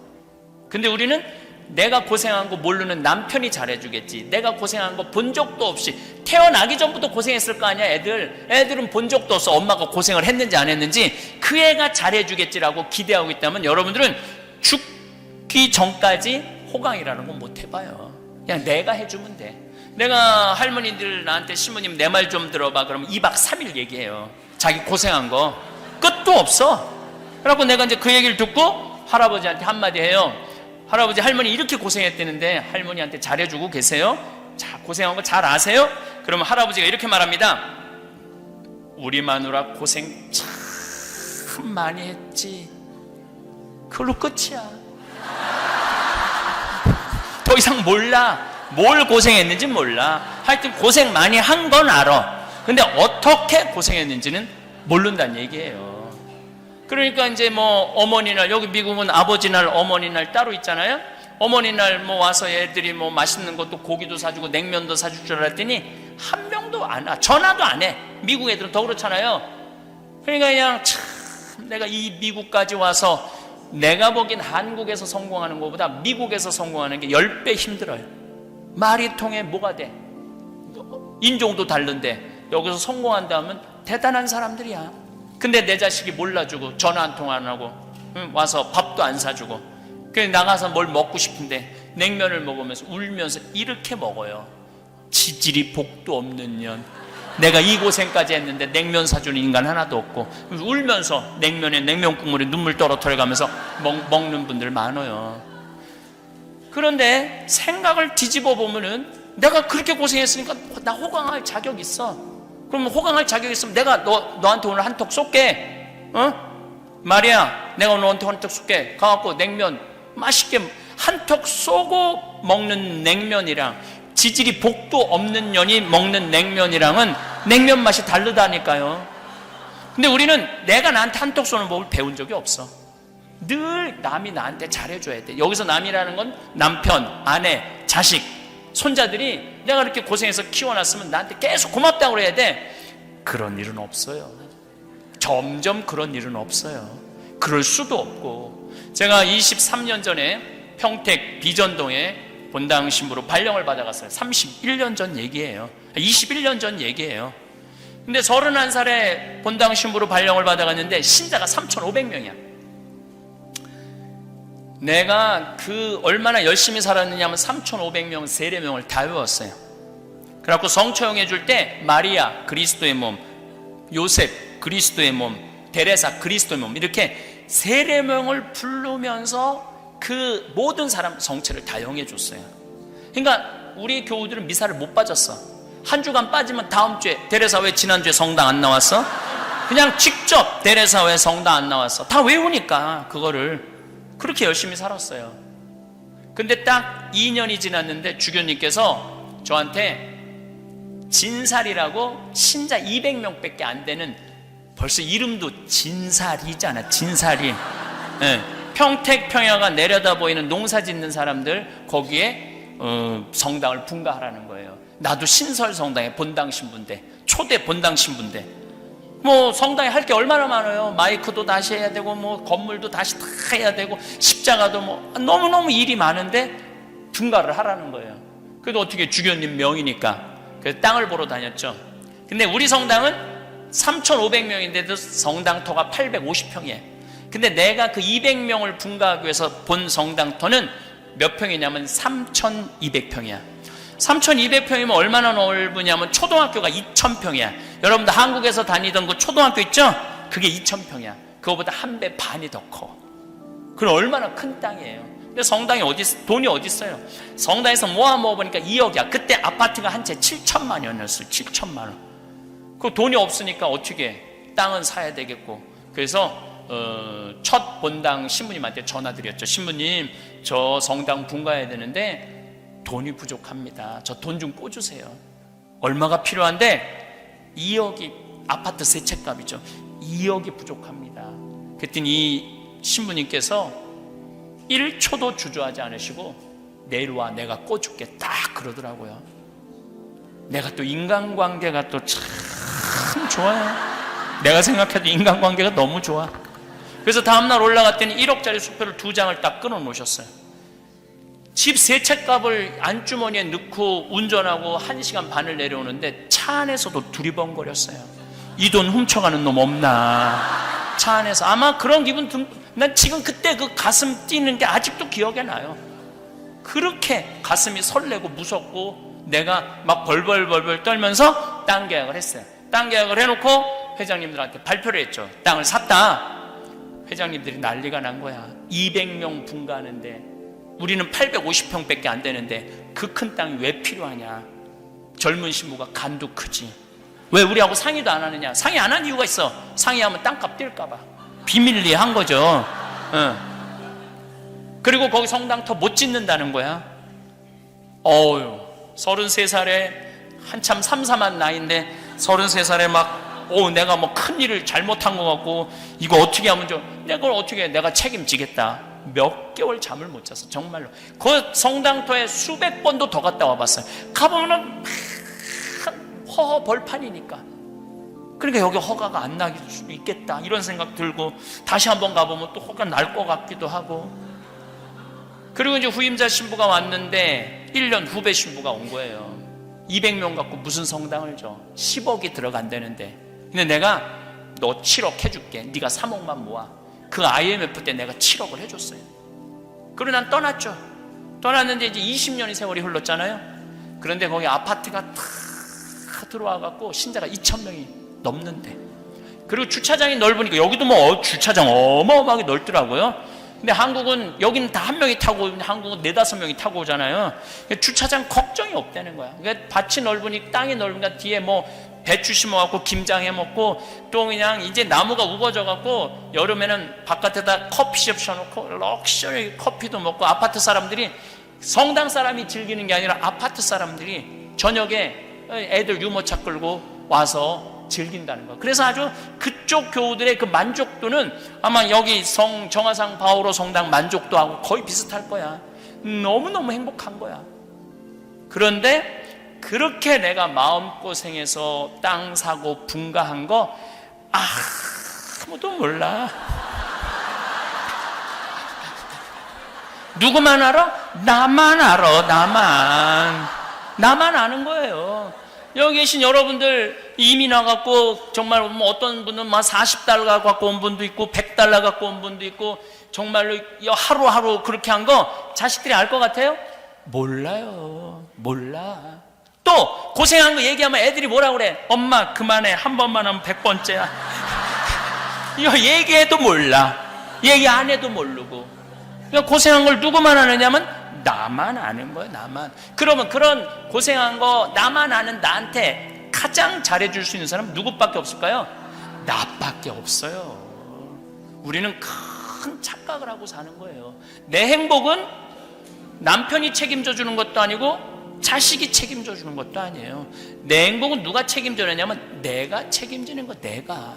근데 우리는 내가 고생한 거 모르는 남편이 잘해주겠지, 내가 고생한 거 본 적도 없이 태어나기 전부터 고생했을 거 아니야. 애들은 본 적도 없어. 엄마가 고생을 했는지 안 했는지. 그 애가 잘해주겠지라고 기대하고 있다면 여러분들은 죽기 전까지 호강이라는 건 못 해봐요. 그냥 내가 해주면 돼. 내가 할머니들 나한테 신부님 내 말 좀 들어봐 그러면 2박 3일 얘기해요. 자기 고생한 거 끝도 없어. 그래갖고 내가 이제 그 얘기를 듣고 할아버지한테 한마디 해요. 할아버지, 할머니 이렇게 고생했다는데 할머니한테 잘해주고 계세요? 자, 고생한 거 잘 아세요? 그러면 할아버지가 이렇게 말합니다. 우리 마누라 고생 참 많이 했지. 그걸로 끝이야. 더 이상 몰라. 뭘 고생했는지 몰라. 하여튼 고생 많이 한 건 알아. 근데 어떻게 고생했는지는 모른다는 얘기예요. 그러니까 이제 뭐 어머니날, 여기 미국은 아버지날 어머니날 따로 있잖아요. 어머니날 뭐 와서 애들이 뭐 맛있는 것도 고기도 사주고 냉면도 사줄 줄 알았더니 한 명도 안 와. 전화도 안 해. 미국 애들은 더 그렇잖아요. 그러니까 그냥 참 내가 이 미국까지 와서 내가 보기엔 한국에서 성공하는 것보다 미국에서 성공하는 게 10배 힘들어요. 말이 통해 뭐가 돼? 인종도 다른데 여기서 성공한다면 대단한 사람들이야. 근데 내 자식이 몰라주고 전화 한 통 안 하고 와서 밥도 안 사주고 그냥 나가서 뭘 먹고 싶은데 냉면을 먹으면서 울면서 이렇게 먹어요. 지질이 복도 없는 년. 내가 이 고생까지 했는데 냉면 사주는 인간 하나도 없고 울면서 냉면에 냉면 국물에 눈물 떨어뜨려가면서 먹는 분들 많아요. 그런데 생각을 뒤집어 보면은 내가 그렇게 고생했으니까 나 호강할 자격 있어. 그러면 호강할 자격 있으면 내가 너한테 오늘 한턱 쏠게. 마리아, 내가 오늘 너한테 한턱 쏠게. 가갖고 냉면 맛있게 한턱 쏘고 먹는 냉면이랑 지질이 복도 없는 년이 먹는 냉면이랑은 냉면 맛이 다르다니까요. 근데 우리는 내가 나한테 한턱 쏘는 법을 배운 적이 없어. 늘 남이 나한테 잘해줘야 돼. 여기서 남이라는 건 남편, 아내, 자식, 손자들이 내가 이렇게 고생해서 키워놨으면 나한테 계속 고맙다고 그래야 돼. 그런 일은 없어요. 점점 그런 일은 없어요. 그럴 수도 없고, 제가 23년 전에 평택 비전동에 본당 신부로 발령을 받아갔어요. 31년 전 얘기예요. 21년 전 얘기예요. 근데 31살에 본당 신부로 발령을 받아갔는데 신자가 3,500명이야. 내가 얼마나 열심히 살았느냐면 3,500명 세례명을 다 외웠어요. 그래갖고 성처용 해줄 때 마리아 그리스도의 몸, 요셉 그리스도의 몸, 데레사 그리스도의 몸, 이렇게 세례명을 부르면서 그 모든 사람 성체를 다 영해줬어요. 그러니까 우리 교우들은 미사를 못 빠졌어. 한 주간 빠지면 다음 주에 데레사 왜 지난주에 성당 안 나왔어? 그냥 직접 데레사 왜 성당 안 나왔어? 다 외우니까 그거를. 그렇게 열심히 살았어요. 근데 딱 2년이 지났는데 주교님께서 저한테 진살이라고 신자 200명밖에 안 되는, 벌써 이름도 진살이잖아, 진살이. 네. 평택 평야가 내려다 보이는 농사 짓는 사람들 거기에 성당을 분가하라는 거예요. 나도 신설 성당에 본당 신부인데, 초대 본당 신부인데 뭐 성당에 할 게 얼마나 많아요. 마이크도 다시 해야 되고 뭐 건물도 다시 다 해야 되고 십자가도 뭐 너무너무 일이 많은데 분가를 하라는 거예요. 그래도 어떻게 주교님 명이니까 그래서 땅을 보러 다녔죠. 근데 우리 성당은 3,500명인데도 성당터가 850평이에요. 근데 내가 그 200명을 분가하기 위해서 본 성당터는 몇 평이냐면 3,200평이야. 3,200평이면 얼마나 넓으냐면 초등학교가 2,000평이야. 여러분들 한국에서 다니던 그 초등학교 있죠? 그게 2,000평이야. 그거보다 한 배 반이 더 커. 그럼 얼마나 큰 땅이에요. 근데 성당에 돈이 어디 있어요? 성당에서 모아보니까 2억이야. 그때 아파트가 한 채 7천만 원이었어요. 7천만 원. 그 돈이 없으니까 어떻게 땅은 사야 되겠고. 그래서 첫 본당 신부님한테 전화드렸죠. 신부님, 저 성당 분가해야 되는데 돈이 부족합니다. 저 돈 좀 꿔주세요. 얼마가 필요한데 2억이 아파트 세 채 값이죠. 2억이 부족합니다. 그랬더니 이 신부님께서 1초도 주저하지 않으시고 내려와, 내가 꿔줄게, 딱 그러더라고요. 내가 또 인간관계가 또 참 좋아요. 내가 생각해도 인간관계가 너무 좋아. 그래서 다음날 올라갔더니 1억짜리 수표를 2장을 딱 끊어 놓으셨어요. 집 세 채 값을 안주머니에 넣고 운전하고 1시간 반을 내려오는데 차 안에서도 두리번거렸어요. 이 돈 훔쳐가는 놈 없나. 차 안에서 아마 그런 기분. 난 지금 그때 그 가슴 뛰는 게 아직도 기억에 나요. 그렇게 가슴이 설레고 무섭고 내가 막 벌벌벌벌 떨면서 땅 계약을 했어요. 땅 계약을 해놓고 회장님들한테 발표를 했죠. 땅을 샀다. 회장님들이 난리가 난 거야. 200명 분가하는데 우리는 850평밖에 안 되는데 그 큰 땅이 왜 필요하냐. 젊은 신부가 간도 크지. 왜 우리하고 상의도 안 하느냐. 상의 안 한 이유가 있어. 상의하면 땅값 뛸까 봐. 비밀리에 한 거죠. 그리고 거기 성당터 못 짓는다는 거야. 33살에 한참 삼삼한 나이인데 33살에 막 내가 뭐 큰일을 잘못한 것 같고 이거 어떻게 하면 내가 그걸 어떻게 해. 내가 책임지겠다. 몇 개월 잠을 못 잤어. 정말로. 그 성당터에 수백 번도 더 갔다 와봤어요. 가보면은 허허 벌판이니까. 그러니까 여기 허가가 안 나길 수도 있겠다 이런 생각 들고 다시 한번 가보면 또 허가 날 것 같기도 하고. 그리고 이제 후임자 신부가 왔는데 1년 후배 신부가 온 거예요. 200명 갖고 무슨 성당을 줘. 10억이 들어간다는데. 근데 내가 너 7억 해줄게. 네가 3억만 모아. 그 IMF 때 내가 7억을 해줬어요. 그리고 난 떠났죠. 떠났는데 이제 20년의 세월이 흘렀잖아요. 그런데 거기 아파트가 다 들어와갖고 신자가 2,000명이 넘는데. 그리고 주차장이 넓으니까 여기도 뭐 주차장 어마어마하게 넓더라고요. 근데 한국은 여기는 다 한 명이 타고 한국은 4-5명이 타고 오잖아요. 주차장 걱정이 없다는 거야. 그러니까 밭이 넓으니 땅이 넓으니까 뒤에 뭐 배추 심어갖고 김장 해먹고 또 그냥 이제 나무가 우거져갖고 여름에는 바깥에다 커피숍 셔놓고 럭셔리 커피도 먹고 아파트 사람들이 성당 사람이 즐기는 게 아니라 아파트 사람들이 저녁에 애들 유모차 끌고 와서 즐긴다는 거. 그래서 아주 그쪽 교우들의 그 만족도는 아마 여기 정화상 바오로 성당 만족도하고 거의 비슷할 거야. 너무너무 행복한 거야. 그런데 그렇게 내가 마음고생해서 땅 사고 분가한 거 아무도 몰라. 누구만 알아? 나만 알아. 나만 아는 거예요. 여기 계신 여러분들 이미 나갔고 정말 뭐 어떤 분은 막 40달러 갖고 온 분도 있고 100달러 갖고 온 분도 있고 정말로 하루하루 그렇게 한 거 자식들이 알 것 같아요? 몰라요. 몰라. 또 고생한 거 얘기하면 애들이 뭐라 그래? 엄마 그만해. 한 번만 하면 100번째야. 이거 얘기해도 몰라. 얘기 안 해도 모르고. 그러니까 고생한 걸 누구만 아느냐면 나만 아는 거야. 나만. 그러면 그런 고생한 거 나만 아는 나한테 가장 잘해줄 수 있는 사람은 누구밖에 없을까요? 나밖에 없어요. 우리는 큰 착각을 하고 사는 거예요. 내 행복은 남편이 책임져 주는 것도 아니고 자식이 책임져 주는 것도 아니에요. 내 행복은 누가 책임져내냐면 내가 책임지는 거. 내가.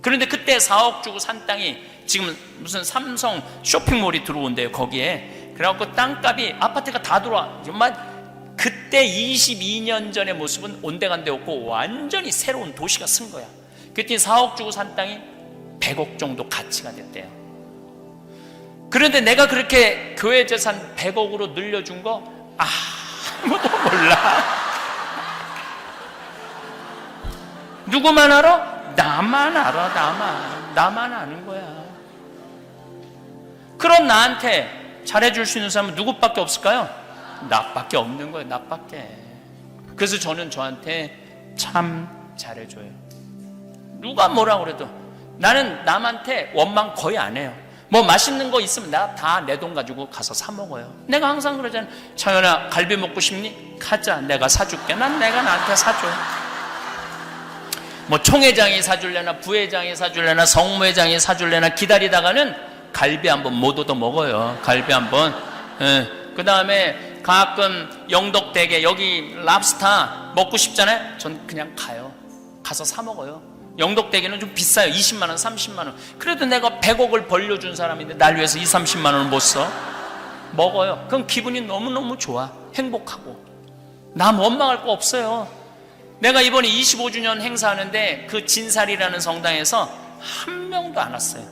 그런데 그때 4억 주고 산 땅이 지금 무슨 삼성 쇼핑몰이 들어온대요. 거기에. 그래갖고 땅값이 아파트가 다 들어와. 정말 그때 22년 전의 모습은 온데간데 없고 완전히 새로운 도시가 쓴 거야. 그때 4억 주고 산 땅이 100억 정도 가치가 됐대요. 그런데 내가 그렇게 교회 재산 100억으로 늘려준 거 아무도 몰라. 누구만 알아? 나만 알아. 나만 아는 거야. 그런 나한테 잘해줄 수 있는 사람은 누구밖에 없을까요? 나밖에 없는 거예요. 나밖에. 그래서 저는 저한테 참 잘해줘요. 누가 뭐라 그래도 나는 남한테 원망 거의 안 해요. 뭐 맛있는 거 있으면 나 다 내 돈 가지고 가서 사 먹어요. 내가 항상 그러잖아. 창현아 갈비 먹고 싶니? 가자. 내가 사줄게. 난 내가 나한테 사줘. 뭐 총회장이 사줄래나 부회장이 사줄래나 성무회장이 사줄래나 기다리다가는 갈비 한번 못 얻어 먹어요. 갈비 한번. 그 다음에 가끔 영덕대게 여기 랍스타 먹고 싶잖아요. 전 그냥 가요. 가서 사 먹어요. 영덕대게는 좀 비싸요. 20만 원, 30만 원. 그래도 내가 100억을 벌려준 사람인데 날 위해서 2, 30만 원을 못 써. 먹어요. 그럼 기분이 너무너무 좋아. 행복하고. 남 원망할 거 없어요. 내가 이번에 25주년 행사하는데 그 진살이라는 성당에서 한 명도 안 왔어요.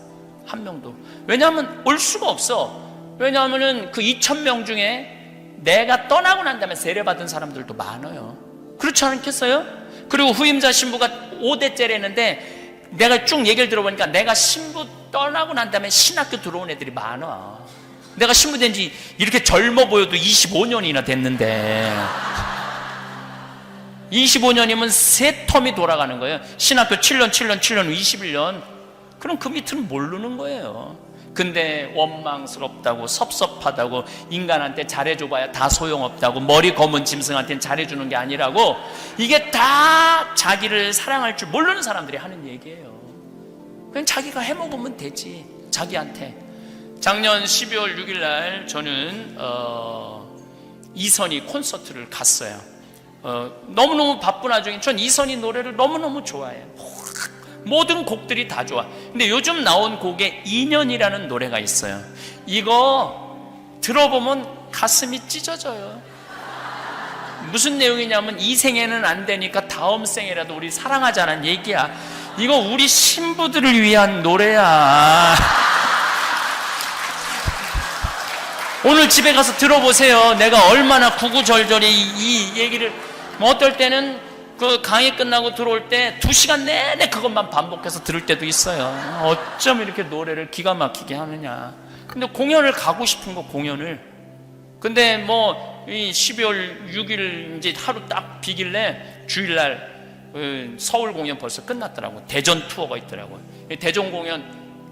한 명도. 왜냐하면 올 수가 없어. 왜냐하면 그 2,000명 중에 내가 떠나고 난 다음에 세례받은 사람들도 많아요. 그렇지 않겠어요? 그리고 후임자 신부가 5대째라는데 내가 쭉 얘기를 들어보니까 내가 신부 떠나고 난 다음에 신학교 들어온 애들이 많아. 내가 신부 된 지 이렇게 젊어 보여도 25년이나 됐는데 25년이면 세 텀이 돌아가는 거예요. 신학교 7년 21년. 그럼 그 밑은 모르는 거예요. 근데 원망스럽다고 섭섭하다고 인간한테 잘해줘봐야 다 소용없다고 머리 검은 짐승한테는 잘해주는 게 아니라고 이게 다 자기를 사랑할 줄 모르는 사람들이 하는 얘기예요. 그냥 자기가 해먹으면 되지. 자기한테. 작년 12월 6일 날 저는 이선희 콘서트를 갔어요. 너무너무 바쁜 와중에 전 이선희 노래를 너무너무 좋아해요. 모든 곡들이 다 좋아. 근데 요즘 나온 곡에 인연이라는 노래가 있어요. 이거 들어보면 가슴이 찢어져요. 무슨 내용이냐면 이 생에는 안 되니까 다음 생에라도 우리 사랑하자는 얘기야. 이거 우리 신부들을 위한 노래야. 오늘 집에 가서 들어보세요. 내가 얼마나 구구절절히 이 얘기를 뭐 어떨 때는 그 강의 끝나고 들어올 때 2시간 내내 그것만 반복해서 들을 때도 있어요. 어쩜 이렇게 노래를 기가 막히게 하느냐. 근데 공연을 가고 싶은 거, 공연을. 근데 뭐 이 12월 6일 이제 하루 딱 비길래 주일날 서울 공연 벌써 끝났더라고. 대전 투어가 있더라고. 대전 공연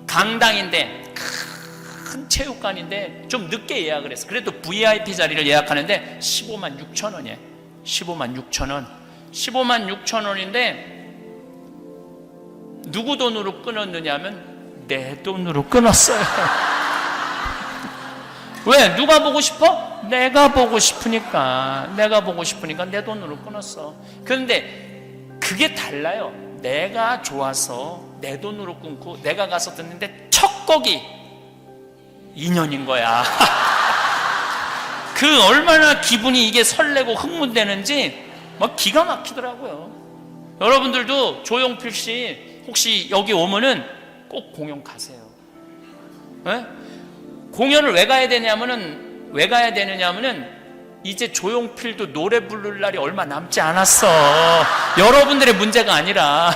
강당인데 큰 체육관인데 좀 늦게 예약을 했어. 그래도 VIP 자리를 예약하는데 15만 6천 원이에요. 15만 6천 원. 15만 6천 원인데 누구 돈으로 끊었느냐 하면 내 돈으로 끊었어요. 왜? 누가 보고 싶어? 내가 보고 싶으니까. 내가 보고 싶으니까 내 돈으로 끊었어. 그런데 그게 달라요. 내가 좋아서 내 돈으로 끊고 내가 가서 듣는데 첫 곡이 인연인 거야. 그 얼마나 기분이 이게 설레고 흥분되는지 막 기가 막히더라고요. 여러분들도 조용필 씨 혹시 여기 오면은 꼭 공연 가세요. 네? 공연을 왜 가야 되느냐면은 이제 조용필도 노래 부를 날이 얼마 남지 않았어. 여러분들의 문제가 아니라.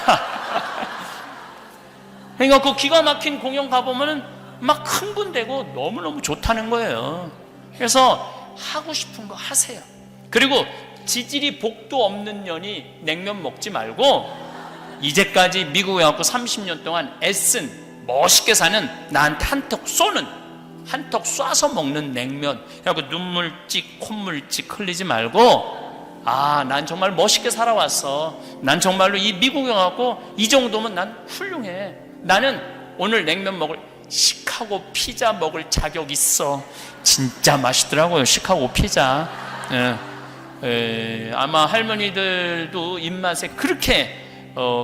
그러니까 그 기가 막힌 공연 가보면은 막 흥분되고 너무너무 좋다는 거예요. 그래서 하고 싶은 거 하세요. 그리고 지질이 복도 없는 년이 냉면 먹지 말고 이제까지 미국에 와서 30년 동안 애쓴 멋있게 사는 나한테 한턱 쏴서 먹는 냉면. 그래갖고 눈물찍 콧물찍 흘리지 말고 난 정말 멋있게 살아왔어. 난 정말로 이 미국에 와서 이 정도면 난 훌륭해. 나는 오늘 냉면 먹을 시카고 피자 먹을 자격 있어. 진짜 맛있더라고요, 시카고 피자. 아마 할머니들도 입맛에 그렇게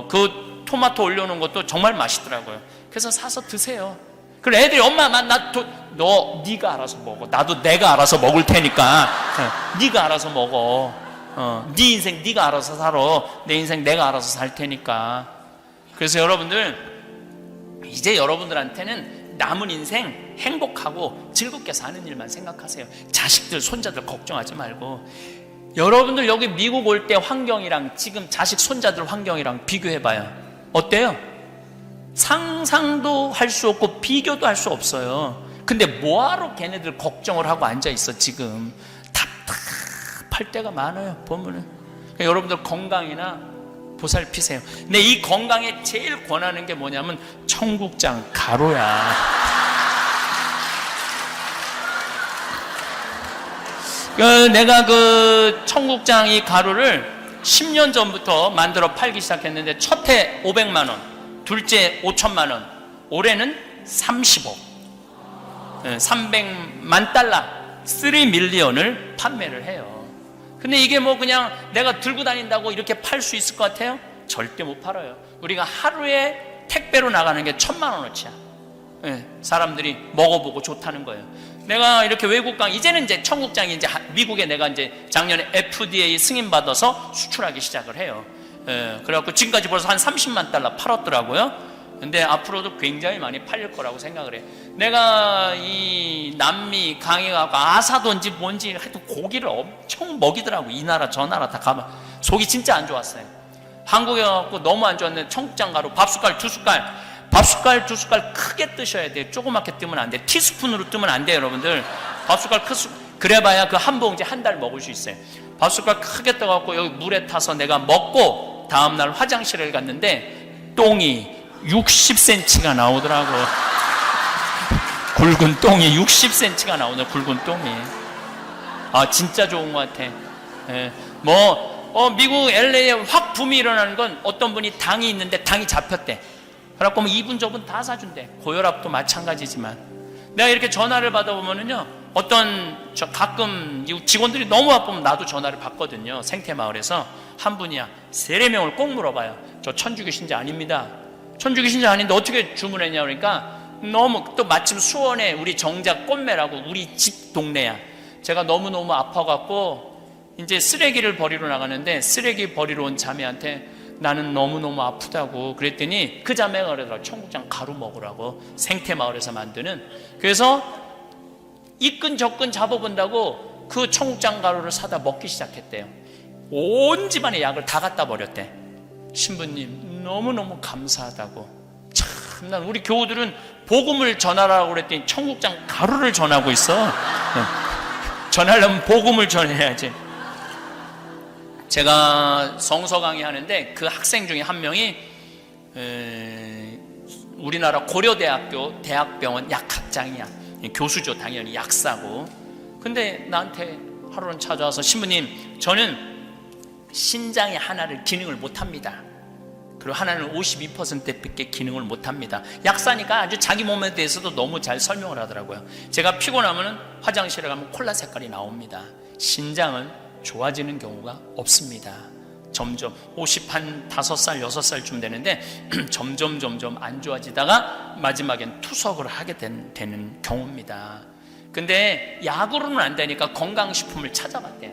그 토마토 올려놓은 것도 정말 맛있더라고요. 그래서 사서 드세요. 그리고 애들이 엄마 네가 알아서 먹어. 나도 내가 알아서 먹을 테니까 네가 알아서 먹어. 네 인생 네가 알아서 살아. 내 인생 내가 알아서 살 테니까. 그래서 여러분들 이제 여러분들한테는 남은 인생 행복하고 즐겁게 사는 일만 생각하세요. 자식들 손자들 걱정하지 말고. 여러분들 여기 미국 올 때 환경이랑 지금 자식 손자들 환경이랑 비교해봐요. 어때요? 상상도 할 수 없고 비교도 할 수 없어요. 근데 뭐하러 걔네들 걱정을 하고 앉아있어. 지금 답답할 때가 많아요 보면은. 그러니까 여러분들 건강이나 보살피세요. 근데 이 건강에 제일 권하는 게 뭐냐면 청국장 가루야. 내가 그 청국장 이 가루를 10년 전부터 만들어 팔기 시작했는데 첫 해 500만 원, 둘째 5천만 원, 올해는 30억, 300만 달러, 3밀리언을 판매를 해요. 근데 이게 뭐 그냥 내가 들고 다닌다고 이렇게 팔 수 있을 것 같아요? 절대 못 팔아요. 우리가 하루에 택배로 나가는 게 1,000만 원어치야. 사람들이 먹어보고 좋다는 거예요. 내가 이렇게 외국 이제는 이제 청국장이 이제 미국에 내가 이제 작년에 FDA 승인 받아서 수출하기 시작을 해요. 그래갖고 지금까지 벌써 한 30만 달러 팔았더라고요. 근데 앞으로도 굉장히 많이 팔릴 거라고 생각을 해요. 내가 이 남미 강에 가고 아사돈지 뭔지 하여튼 고기를 엄청 먹이더라고. 이 나라 저 나라 다 가면 속이 진짜 안 좋았어요. 한국에 가고 너무 안 좋았는데 청국장 가루 밥숟갈 2숟갈, 밥숟갈 2숟갈 크게 뜨셔야 돼요. 조그맣게 뜨면 안 돼요. 티스푼으로 뜨면 안 돼요 여러분들. 밥숟갈 그래봐야 그 한 봉지 한 달 먹을 수 있어요. 밥숟갈 크게 떠갖고 여기 물에 타서 내가 먹고 다음날 화장실을 갔는데 똥이 60cm가 나오더라고. 굵은 똥이 60cm가 나오네. 굵은 똥이. 진짜 좋은 것 같아. 미국 LA에 확 붐이 일어나는 건 어떤 분이 당이 있는데 당이 잡혔대. 그래갖고 이분 저분 다 사준대. 고혈압도 마찬가지지만. 내가 이렇게 전화를 받아보면은요, 가끔 직원들이 너무 바쁘면 나도 전화를 받거든요. 생태마을에서 한 분이야. 세례명을 꼭 물어봐요. 저 천주교 신자 아닙니다. 천주교 신자 아닌데 어떻게 주문했냐 그러니까 너무 또 마침 수원에 우리 정작 꽃매라고 우리 집 동네야. 제가 너무너무 아파갖고 이제 쓰레기를 버리러 나가는데 쓰레기 버리러 온 자매한테 나는 너무너무 아프다고 그랬더니 그 자매가 그러더라고. 청국장 가루 먹으라고. 생태마을에서 만드는. 그래서 이끈 저끈 잡아본다고 그 청국장 가루를 사다 먹기 시작했대요. 온 집안의 약을 다 갖다 버렸대. 신부님 너무너무 감사하다고. 참, 난 우리 교우들은 복음을 전하라고 그랬더니 청국장 가루를 전하고 있어. 전하려면 복음을 전해야지. 제가 성서 강의하는데 그 학생 중에 한 명이 우리나라 고려대학교 대학병원 약학장이야. 교수죠. 당연히 약사고. 근데 나한테 하루는 찾아와서 신부님 저는 신장의 하나를 기능을 못합니다. 그리고 하나는 52%밖에 기능을 못합니다. 약사니까 아주 자기 몸에 대해서도 너무 잘 설명을 하더라고요. 제가 피곤하면 화장실에 가면 콜라 색깔이 나옵니다. 신장은 좋아지는 경우가 없습니다. 점점 55살 6살쯤 되는데 점점 안 좋아지다가 마지막엔 투석을 하게 되는 경우입니다. 근데 약으로는 안 되니까 건강식품을 찾아봤대요.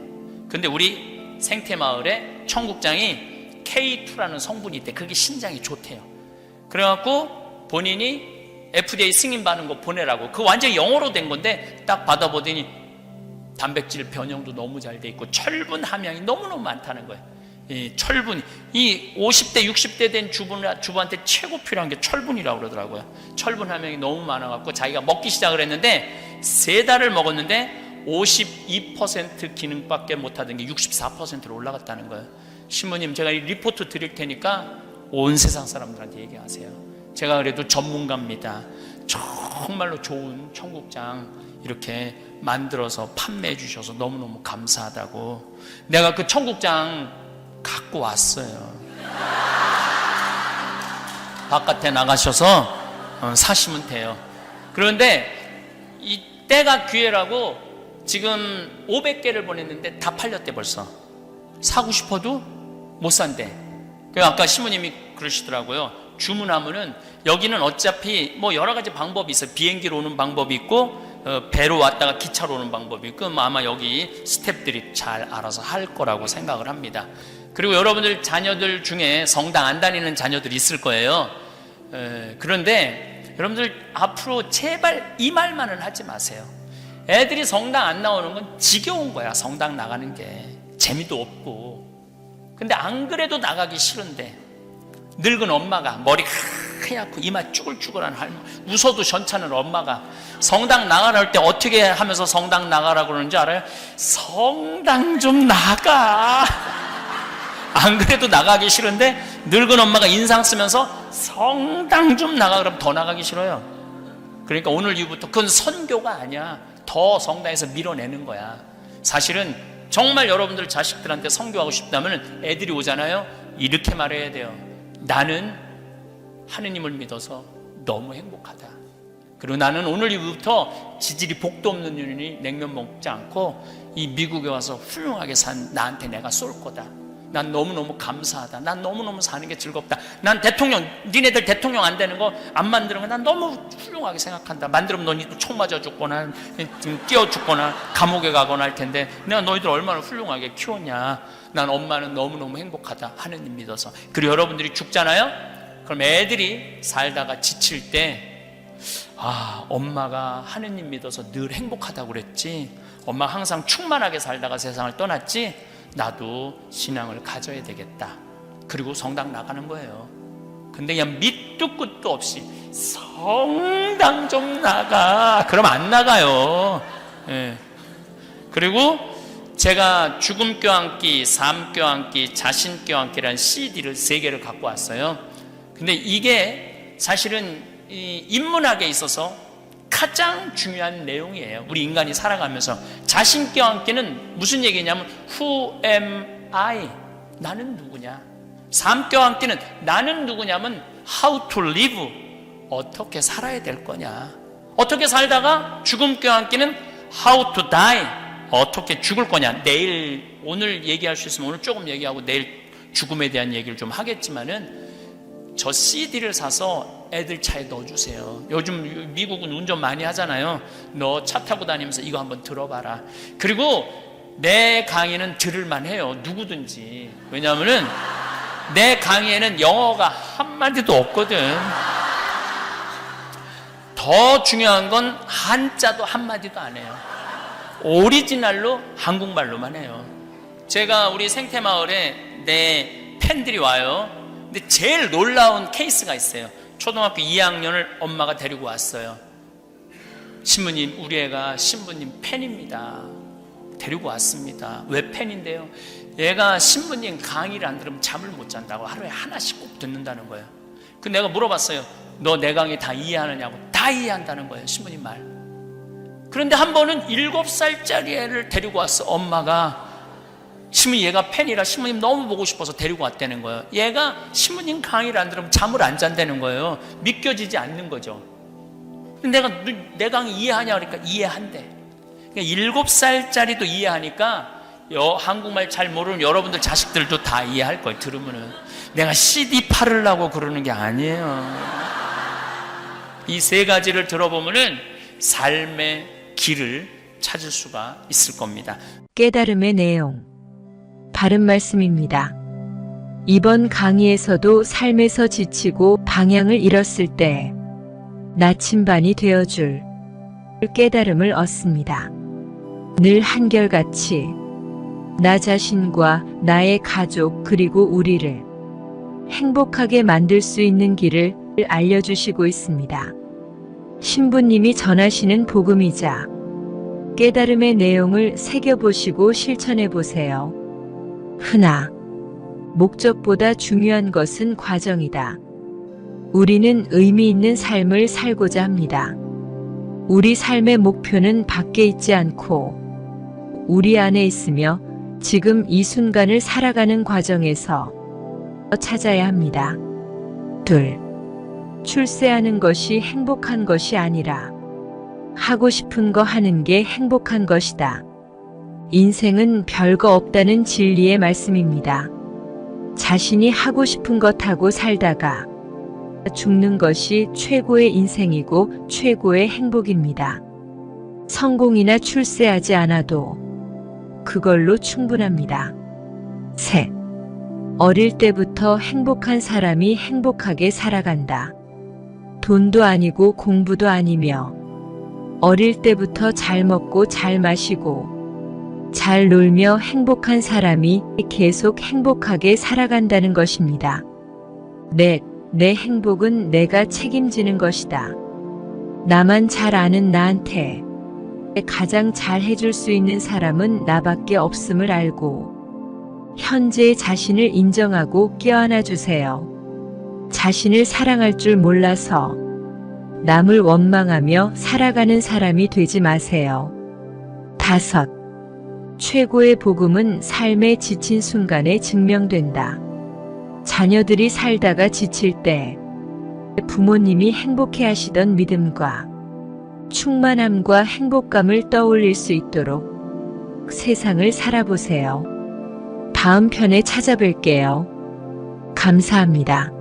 근데 우리 생태마을에 청국장이 K2라는 성분이 있대. 그게 신장이 좋대요. 그래갖고 본인이 FDA 승인받은 거 보내라고. 그거 완전히 영어로 된 건데 딱 받아보더니 단백질 변형도 너무 잘 돼 있고 철분 함량이 너무너무 많다는 거예요. 이 철분, 이 50대 60대 된 주부한테 최고 필요한 게 철분이라고 그러더라고요. 철분 함량이 너무 많아갖고 자기가 먹기 시작을 했는데 3달을 먹었는데 52% 기능밖에 못하던 게 64%로 올라갔다는 거예요. 신부님, 제가 이 리포트 드릴 테니까 온 세상 사람들한테 얘기하세요. 제가 그래도 전문가입니다. 정말로 좋은 청국장 이렇게 만들어서 판매해 주셔서 너무너무 감사하다고. 내가 그 청국장 갖고 왔어요. 바깥에 나가셔서 사시면 돼요. 그런데 이 때가 기회라고 지금 500개를 보냈는데 다 팔렸대 벌써. 사고 싶어도 못 산대. 아까 신부님이 그러시더라고요. 주문하면은 여기는 어차피 뭐 여러 가지 방법이 있어요. 비행기로 오는 방법이 있고 배로 왔다가 기차로 오는 방법이 있고 아마 여기 스태프들이 잘 알아서 할 거라고 생각을 합니다. 그리고 여러분들 자녀들 중에 성당 안 다니는 자녀들이 있을 거예요. 그런데 여러분들 앞으로 제발 이 말만은 하지 마세요. 애들이 성당 안 나오는 건 지겨운 거야. 성당 나가는 게 재미도 없고. 근데 안 그래도 나가기 싫은데 늙은 엄마가 머리 하얗고 이마 쭈글쭈글한 할머니, 웃어도 괜찮은 엄마가 성당 나가라 할 때 어떻게 하면서 성당 나가라고 그러는지 알아요? 성당 좀 나가. 안 그래도 나가기 싫은데 늙은 엄마가 인상 쓰면서 성당 좀 나가 그러면 더 나가기 싫어요. 그러니까 오늘 이후부터 그건 선교가 아니야. 더 성당에서 밀어내는 거야. 사실은 정말 여러분들 자식들한테 선교하고 싶다면 애들이 오잖아요. 이렇게 말해야 돼요. 나는 하느님을 믿어서 너무 행복하다. 그리고 나는 오늘 이후부터 지질이 복도 없는 년이 냉면 먹지 않고 이 미국에 와서 훌륭하게 산 나한테 내가 쏠 거다. 난 너무너무 감사하다. 난 너무너무 사는 게 즐겁다. 난 대통령, 니네들 대통령 안 되는 거 안 만드는 거 난 너무 훌륭하게 생각한다. 만들면 너희도 총 맞아 죽거나 뛰어 죽거나 감옥에 가거나 할 텐데 내가 너희들 얼마나 훌륭하게 키웠냐. 난 엄마는 너무너무 행복하다. 하느님 믿어서. 그리고 여러분들이 죽잖아요. 그럼 애들이 살다가 지칠 때 엄마가 하느님 믿어서 늘 행복하다고 그랬지. 엄마 항상 충만하게 살다가 세상을 떠났지. 나도 신앙을 가져야 되겠다. 그리고 성당 나가는 거예요. 근데 그냥 밑도 끝도 없이 성당 좀 나가. 그럼 안 나가요. 예. 그리고 제가 죽음 껴안기, 삶 껴안기, 자신 껴안기라는 CD를 3개를 갖고 왔어요. 근데 이게 사실은 이 인문학에 있어서 가장 중요한 내용이에요. 우리 인간이 살아가면서 자신 껴안기는 무슨 얘기냐면 Who am I? 나는 누구냐? 삶 껴안기는 나는 누구냐면 How to live? 어떻게 살아야 될 거냐? 어떻게 살다가 죽음 껴안기는 How to die? 어떻게 죽을 거냐? 내일 오늘 얘기할 수 있으면 오늘 조금 얘기하고 내일 죽음에 대한 얘기를 좀 하겠지만은 저 CD를 사서 애들 차에 넣어주세요. 요즘 미국은 운전 많이 하잖아요. 너 차 타고 다니면서 이거 한번 들어봐라. 그리고 내 강의는 들을만 해요. 누구든지. 왜냐하면은 내 강의에는 영어가 한마디도 없거든. 더 중요한 건 한자도 한마디도 안 해요. 오리지널로 한국말로만 해요. 제가 우리 생태마을에 내 팬들이 와요. 근데 제일 놀라운 케이스가 있어요. 초등학교 2학년을 엄마가 데리고 왔어요. 신부님, 우리 애가 신부님 팬입니다. 데리고 왔습니다. 왜 팬인데요? 얘가 신부님 강의를 안 들으면 잠을 못 잔다고 하루에 하나씩 꼭 듣는다는 거예요. 그 내가 물어봤어요. 너 내 강의 다 이해하느냐고. 다 이해한다는 거예요. 신부님 말. 그런데 한 번은 7살짜리 애를 데리고 왔어. 엄마가 신부님 얘가 팬이라 신부님 너무 보고 싶어서 데리고 왔다는 거예요. 얘가 신부님 강의를 안 들으면 잠을 안 잔다는 거예요. 믿겨지지 않는 거죠. 내가 내 강의 이해하냐 그러니까 이해한대. 그러니까 7살짜리도 이해하니까 한국말 잘 모르는 여러분들 자식들도 다 이해할 거예요. 들으면은 내가 CD 팔으려고 그러는 게 아니에요. 이 3가지를 들어보면은 삶의 길을 찾을 수가 있을 겁니다. 깨달음의 내용. 바른 말씀입니다. 이번 강의에서도 삶에서 지치고 방향을 잃었을 때 나침반이 되어줄 깨달음을 얻습니다. 늘 한결같이 나 자신과 나의 가족 그리고 우리를 행복하게 만들 수 있는 길을 알려주시고 있습니다. 신부님이 전하시는 복음이자 깨달음의 내용을 새겨보시고 실천해보세요. 흔하 목적보다 중요한 것은 과정이다. 우리는 의미 있는 삶을 살고자 합니다. 우리 삶의 목표는 밖에 있지 않고 우리 안에 있으며 지금 이 순간을 살아가는 과정에서 찾아야 합니다. 둘, 출세하는 것이 행복한 것이 아니라 하고 싶은 거 하는 게 행복한 것이다. 인생은 별거 없다는 진리의 말씀입니다. 자신이 하고 싶은 것 하고 살다가 죽는 것이 최고의 인생이고 최고의 행복입니다. 성공이나 출세하지 않아도 그걸로 충분합니다. 셋, 어릴 때부터 행복한 사람이 행복하게 살아간다. 돈도 아니고 공부도 아니며 어릴 때부터 잘 먹고 잘 마시고 잘 놀며 행복한 사람이 계속 행복하게 살아간다는 것입니다. 넷, 내 행복은 내가 책임지는 것이다. 나만 잘 아는 나한테 가장 잘 해줄 수 있는 사람은 나밖에 없음을 알고 현재의 자신을 인정하고 껴안아 주세요. 자신을 사랑할 줄 몰라서 남을 원망하며 살아가는 사람이 되지 마세요. 다섯, 최고의 복음은 삶에 지친 순간에 증명된다. 자녀들이 살다가 지칠 때 부모님이 행복해 하시던 믿음과 충만함과 행복감을 떠올릴 수 있도록 세상을 살아보세요. 다음 편에 찾아뵐게요. 감사합니다.